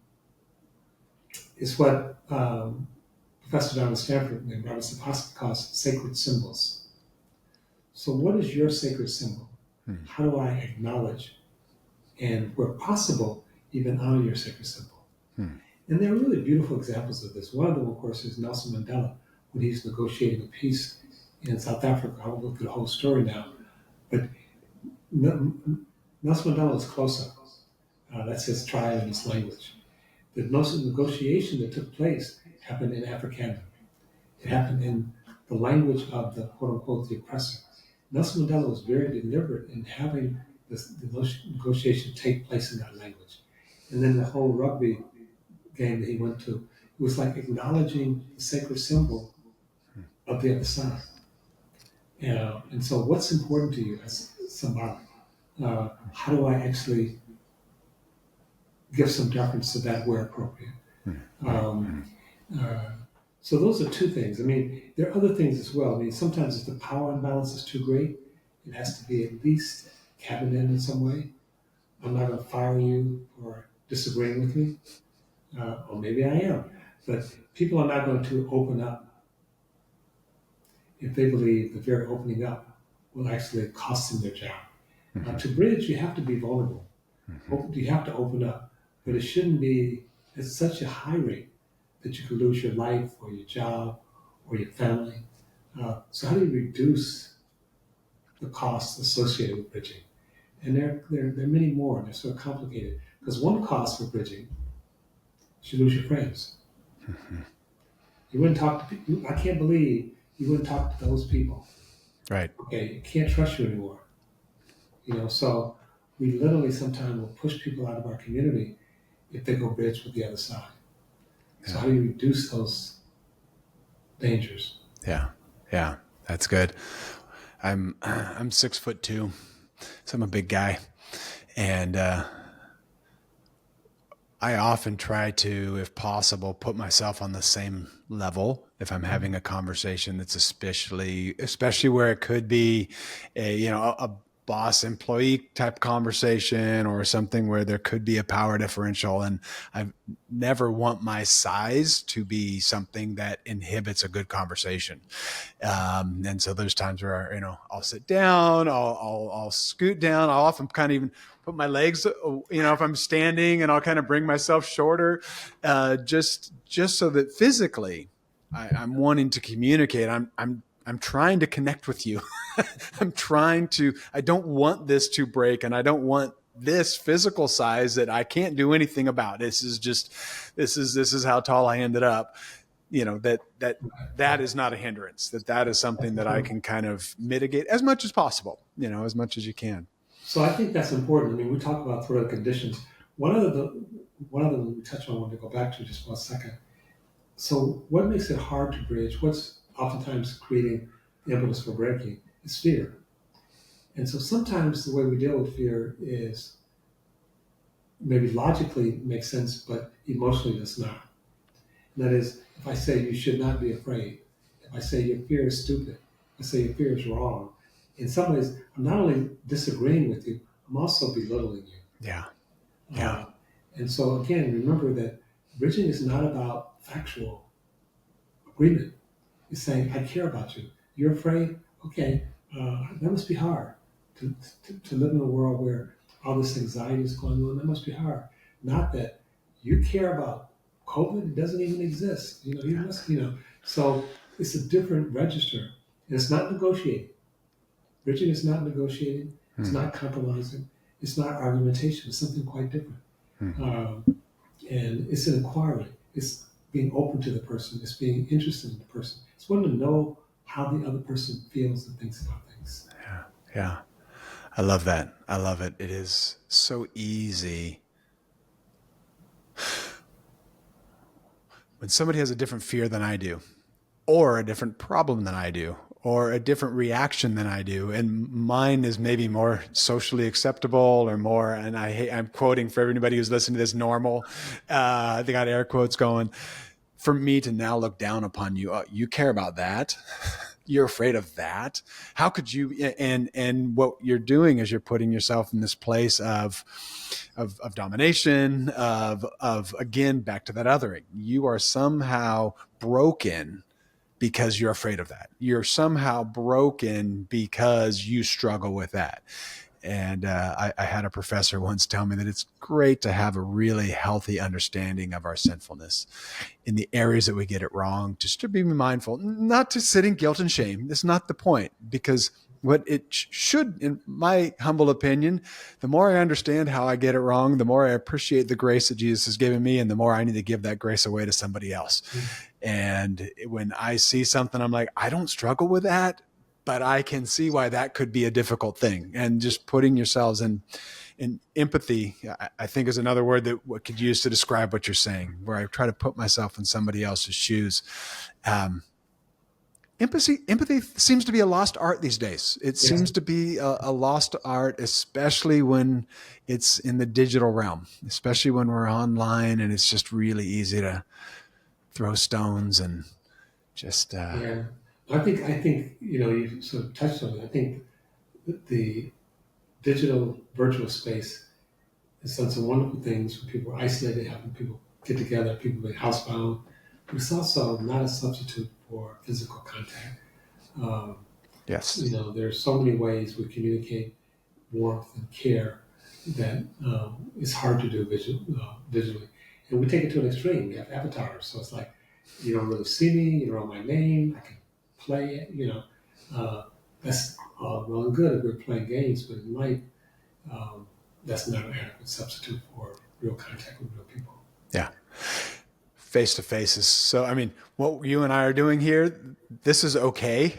is what Professor down at Stanford named Robert Sapolsky calls sacred symbols. So what is your sacred symbol? How do I acknowledge and, where possible, even honor your sacred symbol? And there are really beautiful examples of this. One of them, of course, is Nelson Mandela, when he's negotiating a peace in South Africa. I won't go through the whole story now, but Nelson Mandela is close-up. That's his tribe and his language. The negotiation that took place happened in Afrikaans. It happened in the language of the quote-unquote the oppressor. Nelson Mandela was very deliberate in having the negotiation take place in that language. And then the whole rugby game that he went to, it was like acknowledging the sacred symbol of the other side. And so what's important to you as somebody? How do I actually give some deference to that where appropriate? So those are two things. I mean, there are other things as well. I mean, sometimes if the power imbalance is too great, it has to be at least cabinet in some way. I'm not going to fire you for disagreeing with me, or maybe I am. But people are not going to open up if they believe the very opening up will actually cost them their job. To bridge, you have to be vulnerable. You have to open up, but it shouldn't be at such a high rate that you could lose your life or your job or your family. So how do you reduce the costs associated with bridging? And there are many more, and they're so complicated. Because one cost for bridging is you lose your friends. You wouldn't talk to people. I can't believe you wouldn't talk to those people. Right. Okay, you can't trust you anymore. So we literally sometimes will push people out of our community if they go bridge with the other side. So how do you reduce those dangers? Yeah, that's good. I'm 6'2", so I'm a big guy, and I often try to, if possible, put myself on the same level if I'm having a conversation that's especially where it could be a boss employee type conversation or something where there could be a power differential. And I never want my size to be something that inhibits a good conversation. And so there's times where, I'll sit down, I'll scoot down. I'll often kind of even put my legs, if I'm standing, and I'll kind of bring myself shorter, just so that physically I'm wanting to communicate. I'm trying to connect with you. I don't want this to break, and I don't want this physical size that I can't do anything about. This is how tall I ended up. That is not a hindrance, that is something that I can kind of mitigate as much as possible, as much as you can. So I think that's important. I mean, we talk about threat conditions. one of them we touched on, I want to go back to just 1 second. So what makes it hard to bridge? What's oftentimes creating the impetus for breaking is fear. And so sometimes the way we deal with fear is maybe logically makes sense, but emotionally does not. And that is, if I say you should not be afraid, if I say your fear is stupid, if I say your fear is wrong, in some ways, I'm not only disagreeing with you, I'm also belittling you. Yeah. Uh, and so again, remember that bridging is not about factual agreement. It's saying, I care about you. You're afraid? Okay, that must be hard to live in a world where all this anxiety is going on. That must be hard. Not that you care about COVID, it doesn't even exist. You must, So it's a different register. And it's not negotiating. Bridging is not negotiating. It's not compromising. It's not argumentation. It's something quite different. And it's an inquiry. It's being open to the person. It's being interested in the person. It's wanting to know how the other person feels and thinks about things. Yeah. I love that. I love it. It is so easy when somebody has a different fear than I do, or a different problem than I do, or a different reaction than I do, and mine is maybe more socially acceptable or more, and I'm quoting for everybody who's listening to this, normal. They got air quotes going. For me to now look down upon you, you care about that? You're afraid of that? How could you? And what you're doing is you're putting yourself in this place of domination, of again, back to that othering. You are somehow broken because you're afraid of that. You're somehow broken because you struggle with that. And I had a professor once tell me that it's great to have a really healthy understanding of our sinfulness in the areas that we get it wrong, just to be mindful, not to sit in guilt and shame. That's not the point, because what it should, in my humble opinion, the more I understand how I get it wrong, the more I appreciate the grace that Jesus has given me, and the more I need to give that grace away to somebody else. And when I see something, I'm like, I don't struggle with that, but I can see why that could be a difficult thing. And just putting yourselves in empathy, I think, is another word that we could use to describe what you're saying, where I try to put myself in somebody else's shoes. Empathy seems to be a lost art these days. It seems to be a lost art, especially when it's in the digital realm, especially when we're online and it's just really easy to throw stones and just. I think you sort of touched on it. I think the digital virtual space has done some wonderful things when people are isolated, having people get together, people being housebound. But it's also not a substitute for physical contact. Yes. There's so many ways we communicate warmth and care that it's hard to do visually. And we take it to an extreme. We have avatars. So it's like, you don't really see me, you don't know my name, I can play it, that's well and good if we're playing games, but in life, that's not an adequate substitute for real contact with real people. Yeah. Face to face is so, I mean, what you and I are doing here, this is okay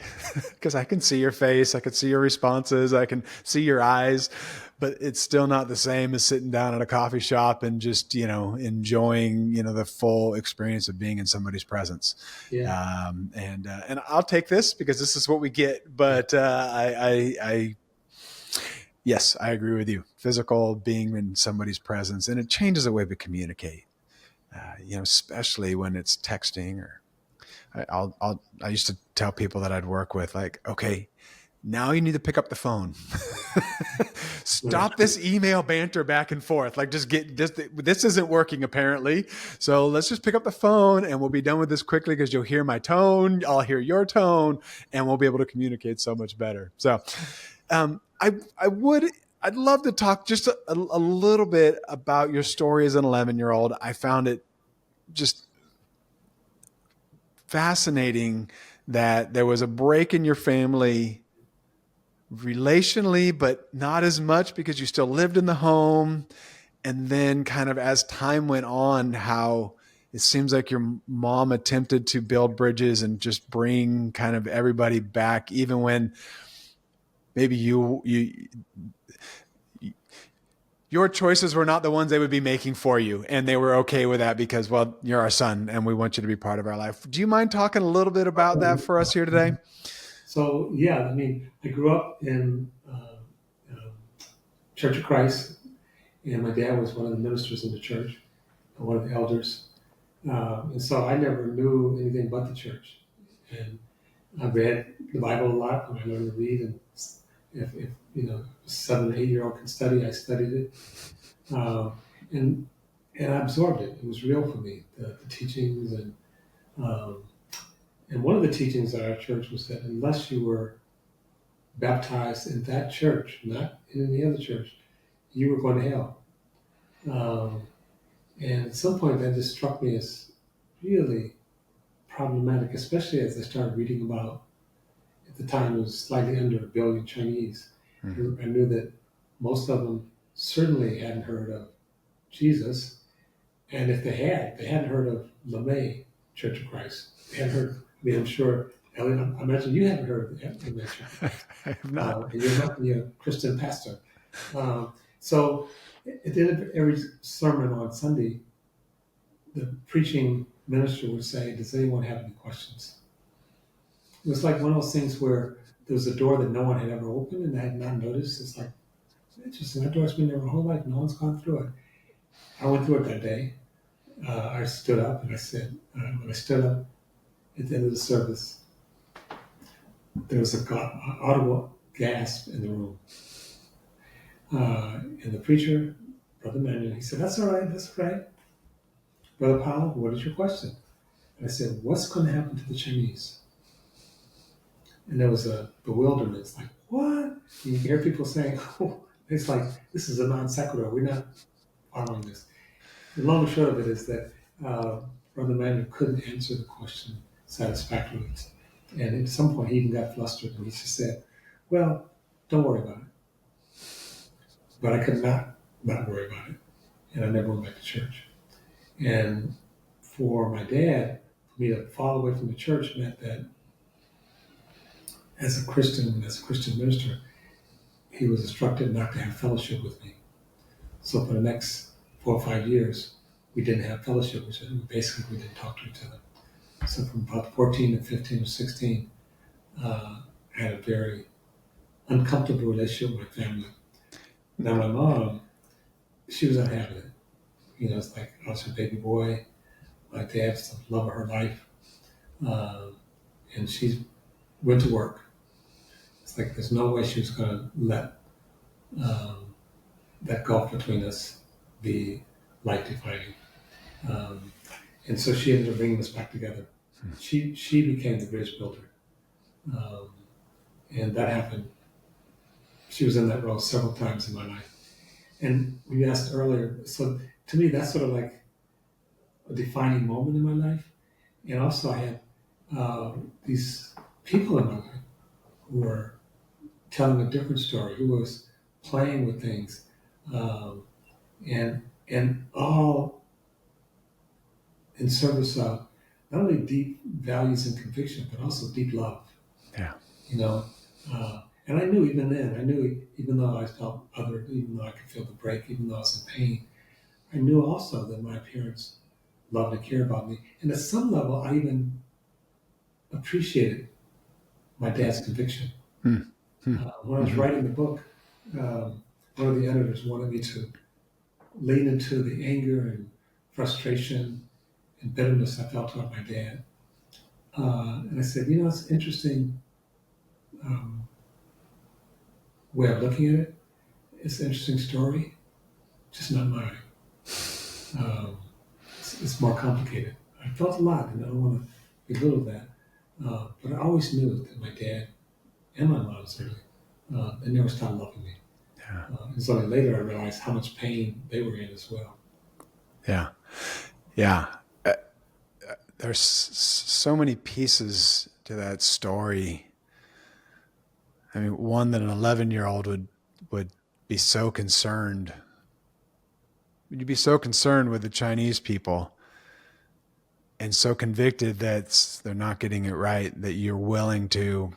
because I can see your face, I can see your responses, I can see your eyes, but it's still not the same as sitting down at a coffee shop and just, enjoying, the full experience of being in somebody's presence. Yeah. And I'll take this because this is what we get. But yes, I agree with you. Physical, being in somebody's presence, and it changes the way we communicate. Especially when it's texting, or I used to tell people that I'd work with, like, okay, now you need to pick up the phone. Stop this email banter back and forth. Like, just this isn't working apparently. So let's just pick up the phone and we'll be done with this quickly, because you'll hear my tone, I'll hear your tone, and we'll be able to communicate so much better. So I'd love to talk just a little bit about your story as an 11-year-old. I found it just fascinating that there was a break in your family relationally, but not as much because you still lived in the home. And then kind of as time went on, how it seems like your mom attempted to build bridges and just bring kind of everybody back, even when maybe you your choices were not the ones they would be making for you. And they were okay with that because, well, you're our son and we want you to be part of our life. Do you mind talking a little bit about that for us here today? So, yeah, I mean, I grew up in Church of Christ, and my dad was one of the ministers in the church, one of the elders. And so I never knew anything but the church. And I read the Bible a lot when I learned to read. And if 7 or 8 year old can study, I studied it. Um, and and I absorbed it. It was real for me, the teachings. Um, and one of the teachings at our church was that unless you were baptized in that church, not in any other church, you were going to hell. Um, and at some point, that just struck me as really problematic, especially as I started reading about, at the time, it was slightly under 1 billion Chinese. I knew that most of them certainly hadn't heard of Jesus. And if they hadn't heard of LeMay Church of Christ. They hadn't heard, I mean, I'm sure, Elliot, I imagine you haven't heard of LeMay Church of Christ. I have not. And you're a Christian pastor. So at the end of every sermon on Sunday, the preaching minister would say, does anyone have any questions? It was like one of those things where there was a door that no one had ever opened and I had not noticed. It's like, interesting, that door's been there my whole life. No one's gone through it. I went through it that day. I stood up and I said, when I stood up at the end of the service, there was an audible gasp in the room. And the preacher, Brother Mannion, he said, that's all right. Brother Powell, what is your question? And I said, what's going to happen to the Chinese? And there was a bewilderment. It's like, what? And you can hear people saying, oh, it's like, this is a non sequitur. We're not following this. The long and short of it is that Brother Mannion couldn't answer the question satisfactorily. And at some point, he even got flustered and he just said, well, don't worry about it. But I could not worry about it. And I never went back to church. And for my dad, for me to fall away from the church meant that as a Christian minister, he was instructed not to have fellowship with me. So for the next 4 or 5 years, we didn't have fellowship, which basically we didn't talk to each other. So from about 14 to 15 or 16, I had a very uncomfortable relationship with my family. Now my mom, she was not having it. It's like I was her baby boy. My dad's the love of her life. And she went to work. It's like there's no way she was going to let that gulf between us be life-defining. And so she ended up bringing us back together. She became the bridge builder. And that happened. She was in that role several times in my life. And we asked earlier, so to me, that's sort of like a defining moment in my life. And also I had these people in my life who were telling a different story, who was playing with things, and all in service of not only deep values and conviction, but also deep love. Yeah. And I knew even then, even though I felt othered, even though I could feel the break, even though I was in pain, I knew also that my parents loved and cared about me. And at some level, I even appreciated my dad's conviction. When I was writing the book, one of the editors wanted me to lean into the anger and frustration and bitterness I felt toward my dad. And I said, it's interesting way of looking at it. It's an interesting story, just not mine. It's more complicated. I felt a lot, and I don't want to belittle that. But I always knew that my dad and my mom certainly, they never stopped loving me. Yeah. And so later I realized how much pain they were in as well. Yeah. Yeah. There's so many pieces to that story. I mean, one that an 11-year-old would be so concerned. Would you be so concerned with the Chinese people and so convicted that they're not getting it right, that you're willing to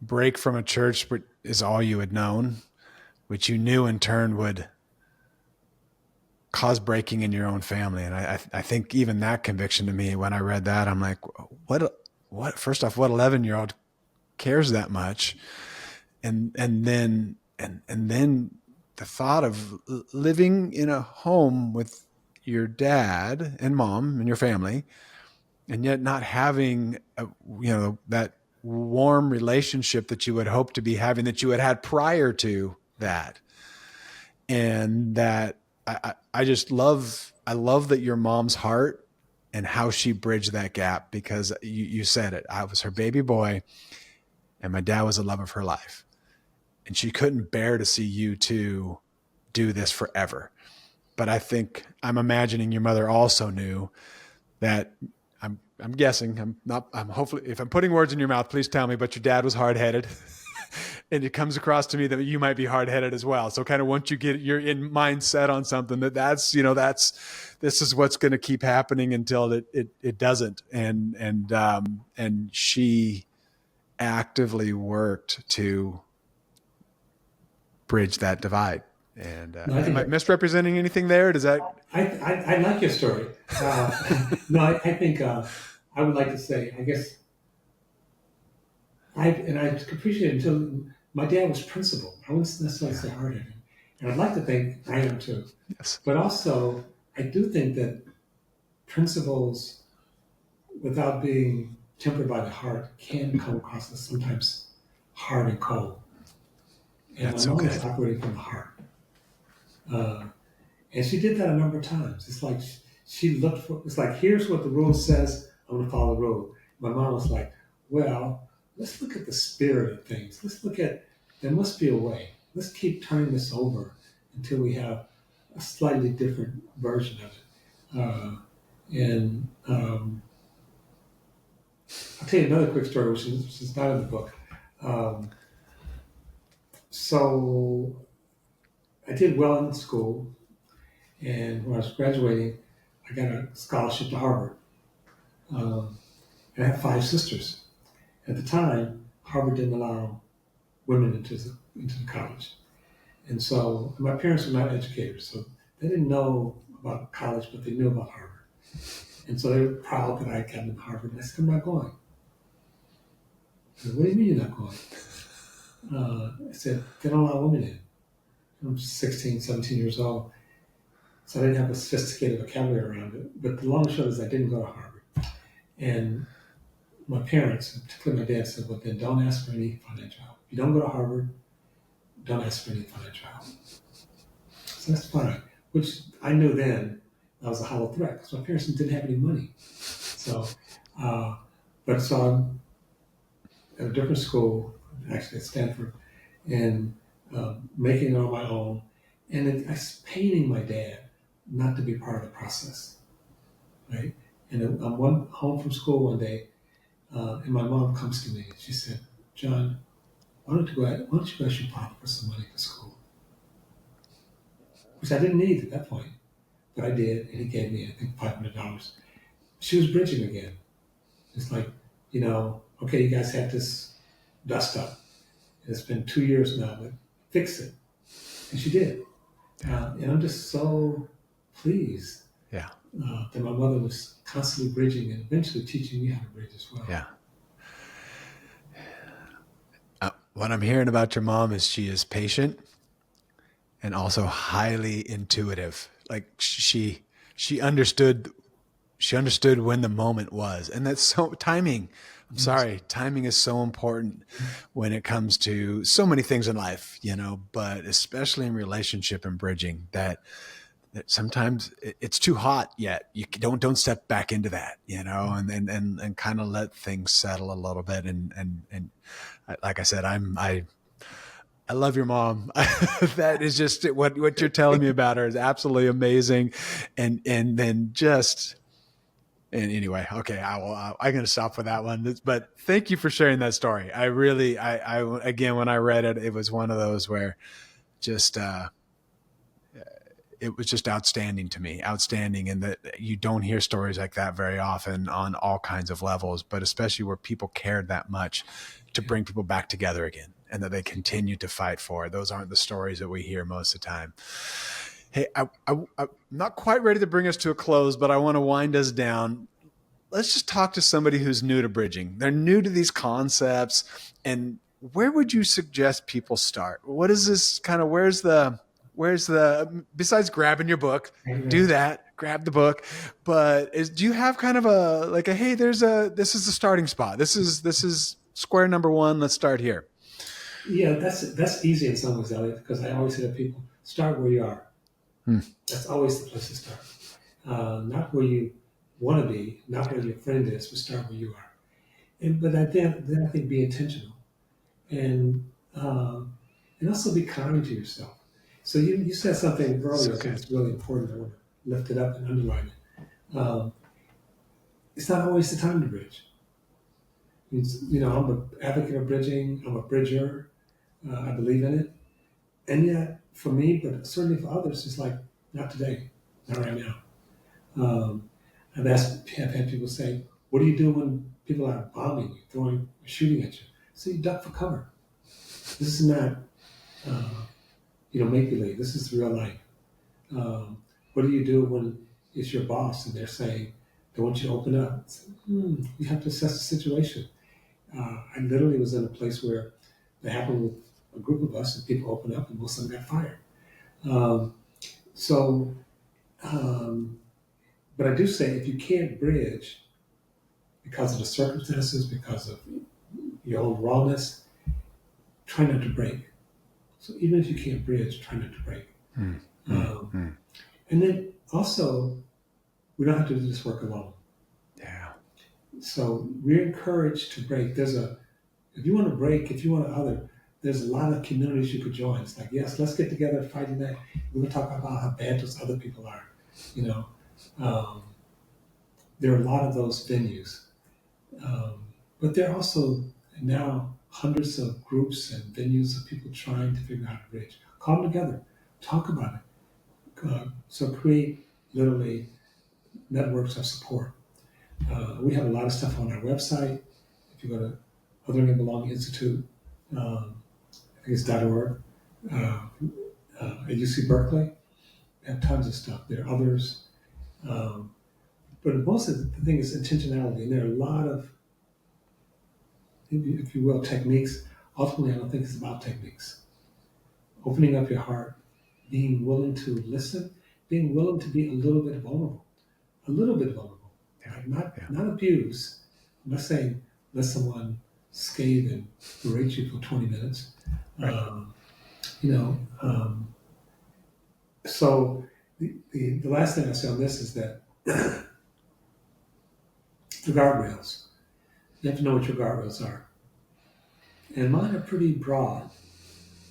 break from a church that is all you had known, which you knew in turn would cause breaking in your own family. And I think even that conviction to me, when I read that, I'm like, what, first off, what 11-year-old cares that much? And then the thought of living in a home with your dad and mom and your family, and yet not having that warm relationship that you would hope to be having, that you had prior to that. And that I just love that your mom's heart and how she bridged that gap, because you said it. I was her baby boy and my dad was the love of her life. And she couldn't bear to see you two do this forever. But I think, I'm imagining your mother also knew that, I'm guessing, I'm hopefully, if I'm putting words in your mouth, please tell me, but your dad was hard-headed. And it comes across to me that you might be hard-headed as well. So kind of once you're in mindset on something, this is what's going to keep happening until it doesn't. And she actively worked to bridge that divide. And am I misrepresenting anything there? Does that? I like your story. No, I think I would like to say, I guess, I appreciate it until my dad was principled. I wouldn't necessarily say hard-headed. And I'd like to think I am too. Yes. But also, I do think that principles, without being tempered by the heart, can come across as sometimes hard and cold. And That's my mom okay. was operating from the heart. And she did that a number of times. It's like she looked for, it's like, here's what the rule says, I'm going to follow the rule. My mom was like, well, let's look at the spirit of things. Let's look at, there must be a way. Let's keep turning this over until we have a slightly different version of it. I'll tell you another quick story, which is not in the book. So I did well in school, and when I was graduating, I got a scholarship to Harvard. And I have 5 sisters. At the time, Harvard didn't allow women into the college. And so my parents were not educators, so they didn't know about college, but they knew about Harvard. And so they were proud that I got into Harvard. And I said, I'm not going. I said, what do you mean you're not going? I said, they don't allow women in. I'm 16, 17 years old. So I didn't have a sophisticated vocabulary around it. But the long and short is I didn't go to Harvard. And my parents, particularly my dad, said, well, then don't ask for any financial help. If you don't go to Harvard, don't ask for any financial help. So that's fine, which I knew then that was a hollow threat because my parents didn't have any money. So, so I'm at a different school, actually at Stanford, and making it on my own. And I was painting my dad not to be part of the process, right? And I'm home from school one day, and my mom comes to me and she said, John, why don't you ask your father for some money for school? Which I didn't need at that point, but I did, and he gave me, I think, $500. She was bridging again. It's like, okay, you guys had this dust up. It's been 2 years now, but fix it. And she did. And I'm just so pleased that my mother was constantly bridging and eventually teaching me how to bridge as well. Yeah. What I'm hearing about your mom is she is patient and also highly intuitive. Like she understood when the moment was. And that's so timing. I'm sorry. Timing is so important when it comes to so many things in life, but especially in relationship and bridging, that sometimes it's too hot yet. You don't step back into that, and kind of let things settle a little bit. And like I said, I love your mom. That is just what you're telling me about her is absolutely amazing. And then just, and anyway, okay, I'm going to stop with that one, but thank you for sharing that story. I really, again, when I read it, it was one of those where just, it was just outstanding to me, outstanding in that you don't hear stories like that very often on all kinds of levels, but especially where people cared that much to bring people back together again. and that they continue to fight for. Those aren't the stories that we hear most of the time. Hey, I'm not quite ready to bring us to a close, but I want to wind us down. Let's just talk to somebody who's new to bridging. They're new to these concepts. And where would you suggest people start? What is this kind of, where's the, besides grabbing your book, do that, grab the book. But do you have kind of hey, this is the starting spot. This is square number one. Let's start here. Yeah, that's easy in some ways, Elliot, because I always say to people, start where you are. That's always the place to start. Not where you want to be, not where your friend is, but start where you are. But I think be intentional, and also be kind to yourself. So you said something earlier that's really important. I want to lift it up and underline it. It's not always the time to bridge. I'm an advocate of bridging. I'm a bridger. I believe in it. And yet, for me, but certainly for others, it's like, not today, not right now. I've had people say, what do you do when people are bombing you, shooting at you? So you duck for cover. This is not, make-believe. This is real life. What do you do when it's your boss and they're saying, they want you to open up? You have to assess the situation. I literally was in a place where it happened with a group of us and people opened up and most of them got fired. But I do say if you can't bridge because of the circumstances, because of your own rawness, try not to break. So even if you can't bridge, try not to break. And then also, we don't have to do this work alone. Yeah. So we're encouraged to break. If you want to break, if you want to there's a lot of communities you could join. It's like, yes, let's get together Friday night. We're going to talk about how bad those other people are. There are a lot of those venues. But there are also now hundreds of groups and venues of people trying to figure out how to bridge. Come together, talk about it. So create literally networks of support. We have a lot of stuff on our website. If you go to Othering and Belonging Institute, I think it's .org, at UC Berkeley, we have tons of stuff. There are others. But most of the thing is intentionality. And there are a lot of, if you will, techniques. Ultimately, I don't think it's about techniques. Opening up your heart, being willing to listen, being willing to be a little bit vulnerable. Not abuse. I'm not saying let someone scathe and berate you for 20 minutes. Right. So the last thing I say on this is that the guardrails. You have to know what your guardrails are. And mine are pretty broad.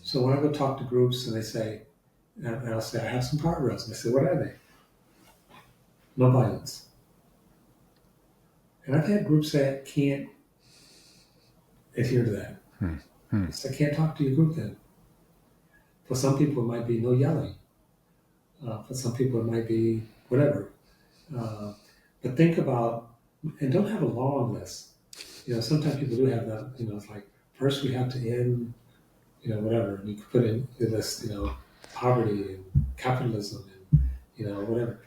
So when I go talk to groups and they say, and I'll say, I have some guardrails. And they say, what are they? No violence. And I've had groups say, I can't adhere to that. So I can't talk to your group then. For some people, it might be no yelling. For some people, it might be whatever. But think about, and don't have a long list. Sometimes people do have that, it's like, first we have to end, whatever. And you can put in the list, poverty and capitalism and, whatever.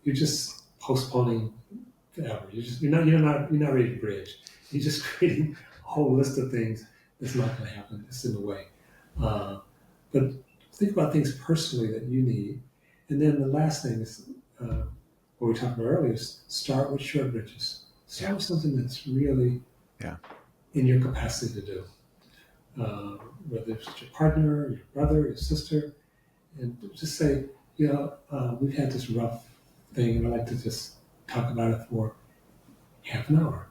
You're just postponing forever. You're not ready to bridge. You're just creating a whole list of things that's not going to happen. It's in the way. But think about things personally that you need. And then the last thing is, what we talked about earlier, is start with short bridges. Start with something that's really in your capacity to do. Whether it's your partner, your brother, your sister, and just say, we've had this rough thing and I'd like to just talk about it for half an hour.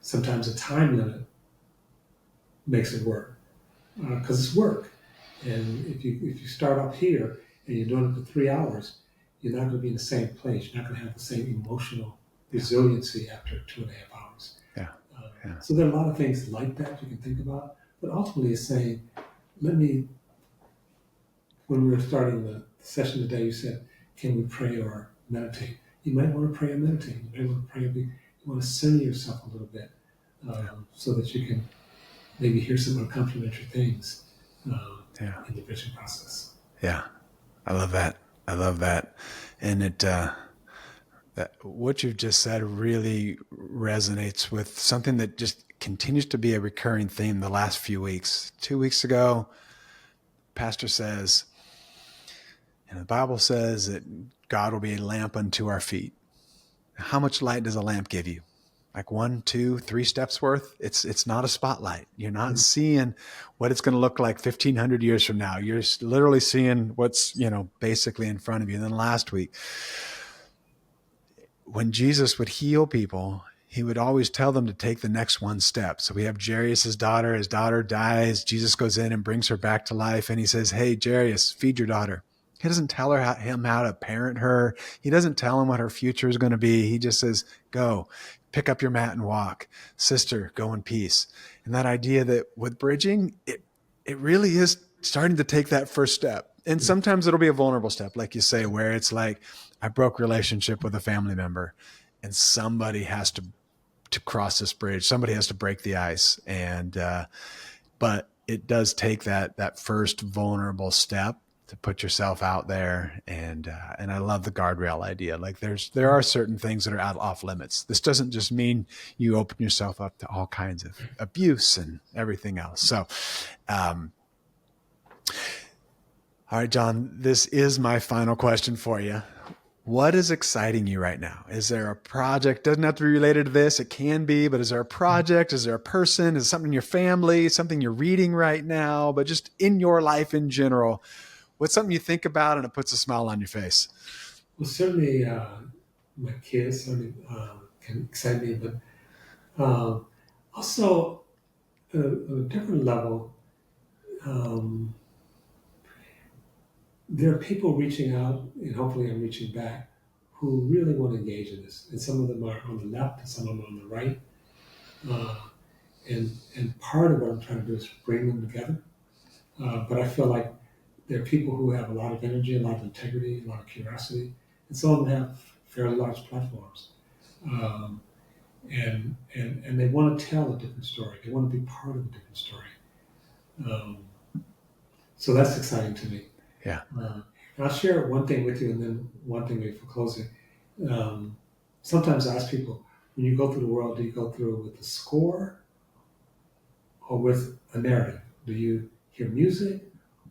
Sometimes a time limit makes it work because it's work. And if you start up here and you're doing it for 3 hours, you're not going to be in the same place. You're not going to have the same emotional resiliency after 2.5 hours. So there are a lot of things like that you can think about. But ultimately, it's saying, when we were starting the session today, you said, can we pray or meditate? You might want to pray or meditate. You might want to pray. You want to center yourself a little bit so that you can maybe hear some uncomplimentary things Yeah. in the bridging process. Yeah. I love that. I love that. And what you've just said really resonates with something that just continues to be a recurring theme the last few weeks. 2 weeks ago, pastor says, and the Bible says that God will be a lamp unto our feet. How much light does a lamp give you? Like 1, 2, 3 steps worth? It's not a spotlight. You're not seeing what it's going to look like 1,500 years from now. You're literally seeing what's, basically in front of you. And then last week, when Jesus would heal people, he would always tell them to take the next one step. So we have Jairus' daughter. His daughter dies. Jesus goes in and brings her back to life. And he says, hey, Jairus, feed your daughter. He doesn't tell him how to parent her. He doesn't tell him what her future is going to be. He just says, go, pick up your mat and walk. Sister, go in peace. And that idea that with bridging, it really is starting to take that first step. And sometimes it'll be a vulnerable step, like you say, where it's like, I broke relationship with a family member and somebody has to cross this bridge. Somebody has to break the ice. And, but it does take that first vulnerable step to put yourself out there. And I love the guardrail idea. Like there are certain things that are off limits. This doesn't just mean you open yourself up to all kinds of abuse and everything else. So, all right, John, this is my final question for you. What is exciting you right now? Is there a project? Doesn't have to be related to this. It can be, but is there a project? Is there a person? Is it something in your family? Something you're reading right now? But just in your life in general, what's something you think about and it puts a smile on your face? Well, certainly my kids can excite me, but also on a different level, there are people reaching out, and hopefully I'm reaching back, who really want to engage in this. And some of them are on the left and some of them are on the right. And part of what I'm trying to do is bring them together. But I feel like there are people who have a lot of energy, a lot of integrity, a lot of curiosity, and some of them have fairly large platforms. And they want to tell a different story. They want to be part of a different story. So that's exciting to me. Yeah. And I'll share one thing with you and then one thing maybe for closing. Sometimes I ask people, when you go through the world, do you go through with a score or with a narrative? Do you hear music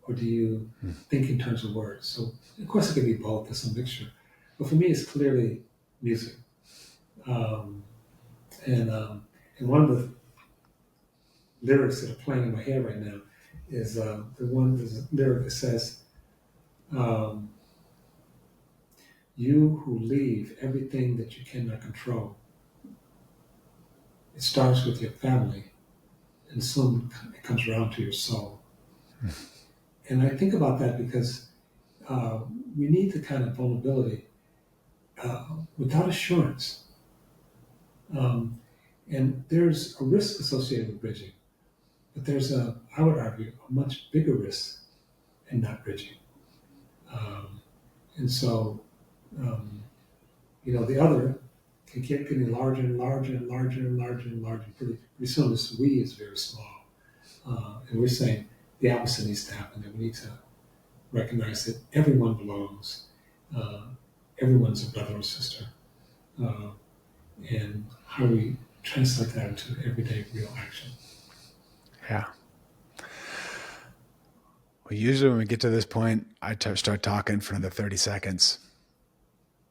or do you think in terms of words? So, of course, it can be both. There's some mixture. But for me, it's clearly music. And one of the lyrics that are playing in my head right now is there's a lyric that says, you who leave everything that you cannot control. It starts with your family and soon it comes around to your soul. And I think about that because we need the kind of vulnerability without assurance. And there's a risk associated with bridging, but there's I would argue, a much bigger risk in not bridging. And so, the other can keep getting larger and larger and larger and larger and larger. Pretty soon this we is very small. And we're saying the opposite needs to happen, that we need to recognize that everyone belongs. Everyone's a brother or sister. And how we translate that into everyday real action. Yeah. Well, usually when we get to this point, I start talking for another 30 seconds.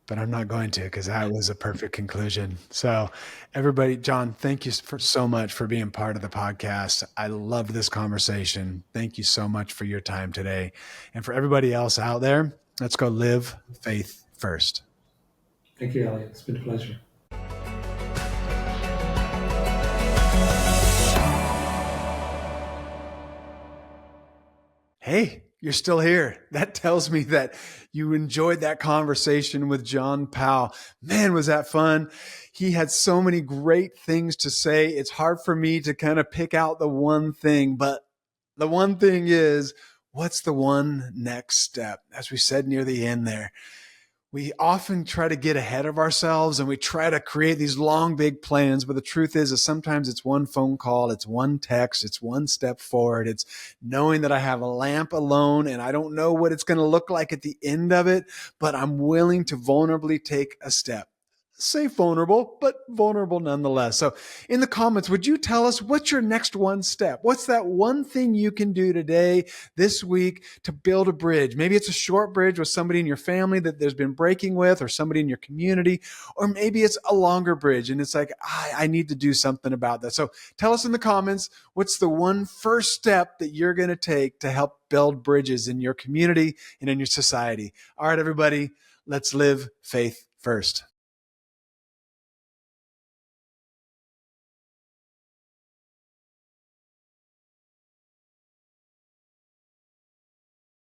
But I'm not going to, because that was a perfect conclusion. So everybody, John, thank you so much for being part of the podcast. I loved this conversation. Thank you so much for your time today. And for everybody else out there, let's go live faith first. Thank you, Elliot. It's been a pleasure. Hey, you're still here. That tells me that you enjoyed that conversation with John Powell. Man, was that fun. He had so many great things to say. It's hard for me to kind of pick out the one thing, but the one thing is, what's the one next step? As we said near the end there, We often try to get ahead of ourselves and we try to create these long, big plans. But the truth is sometimes it's one phone call, it's one text, it's one step forward. It's knowing that I have a lamp alone and I don't know what it's going to look like at the end of it, but I'm willing to vulnerably take a step. Say vulnerable, but vulnerable nonetheless. So in the comments, would you tell us what's your next one step? What's that one thing you can do today, this week, to build a bridge? Maybe it's a short bridge with somebody in your family that there's been breaking with, or somebody in your community, or maybe it's a longer bridge and it's like, I need to do something about that. So tell us in the comments, what's the one first step that you're going to take to help build bridges in your community and in your society? All right, everybody, let's live faith first.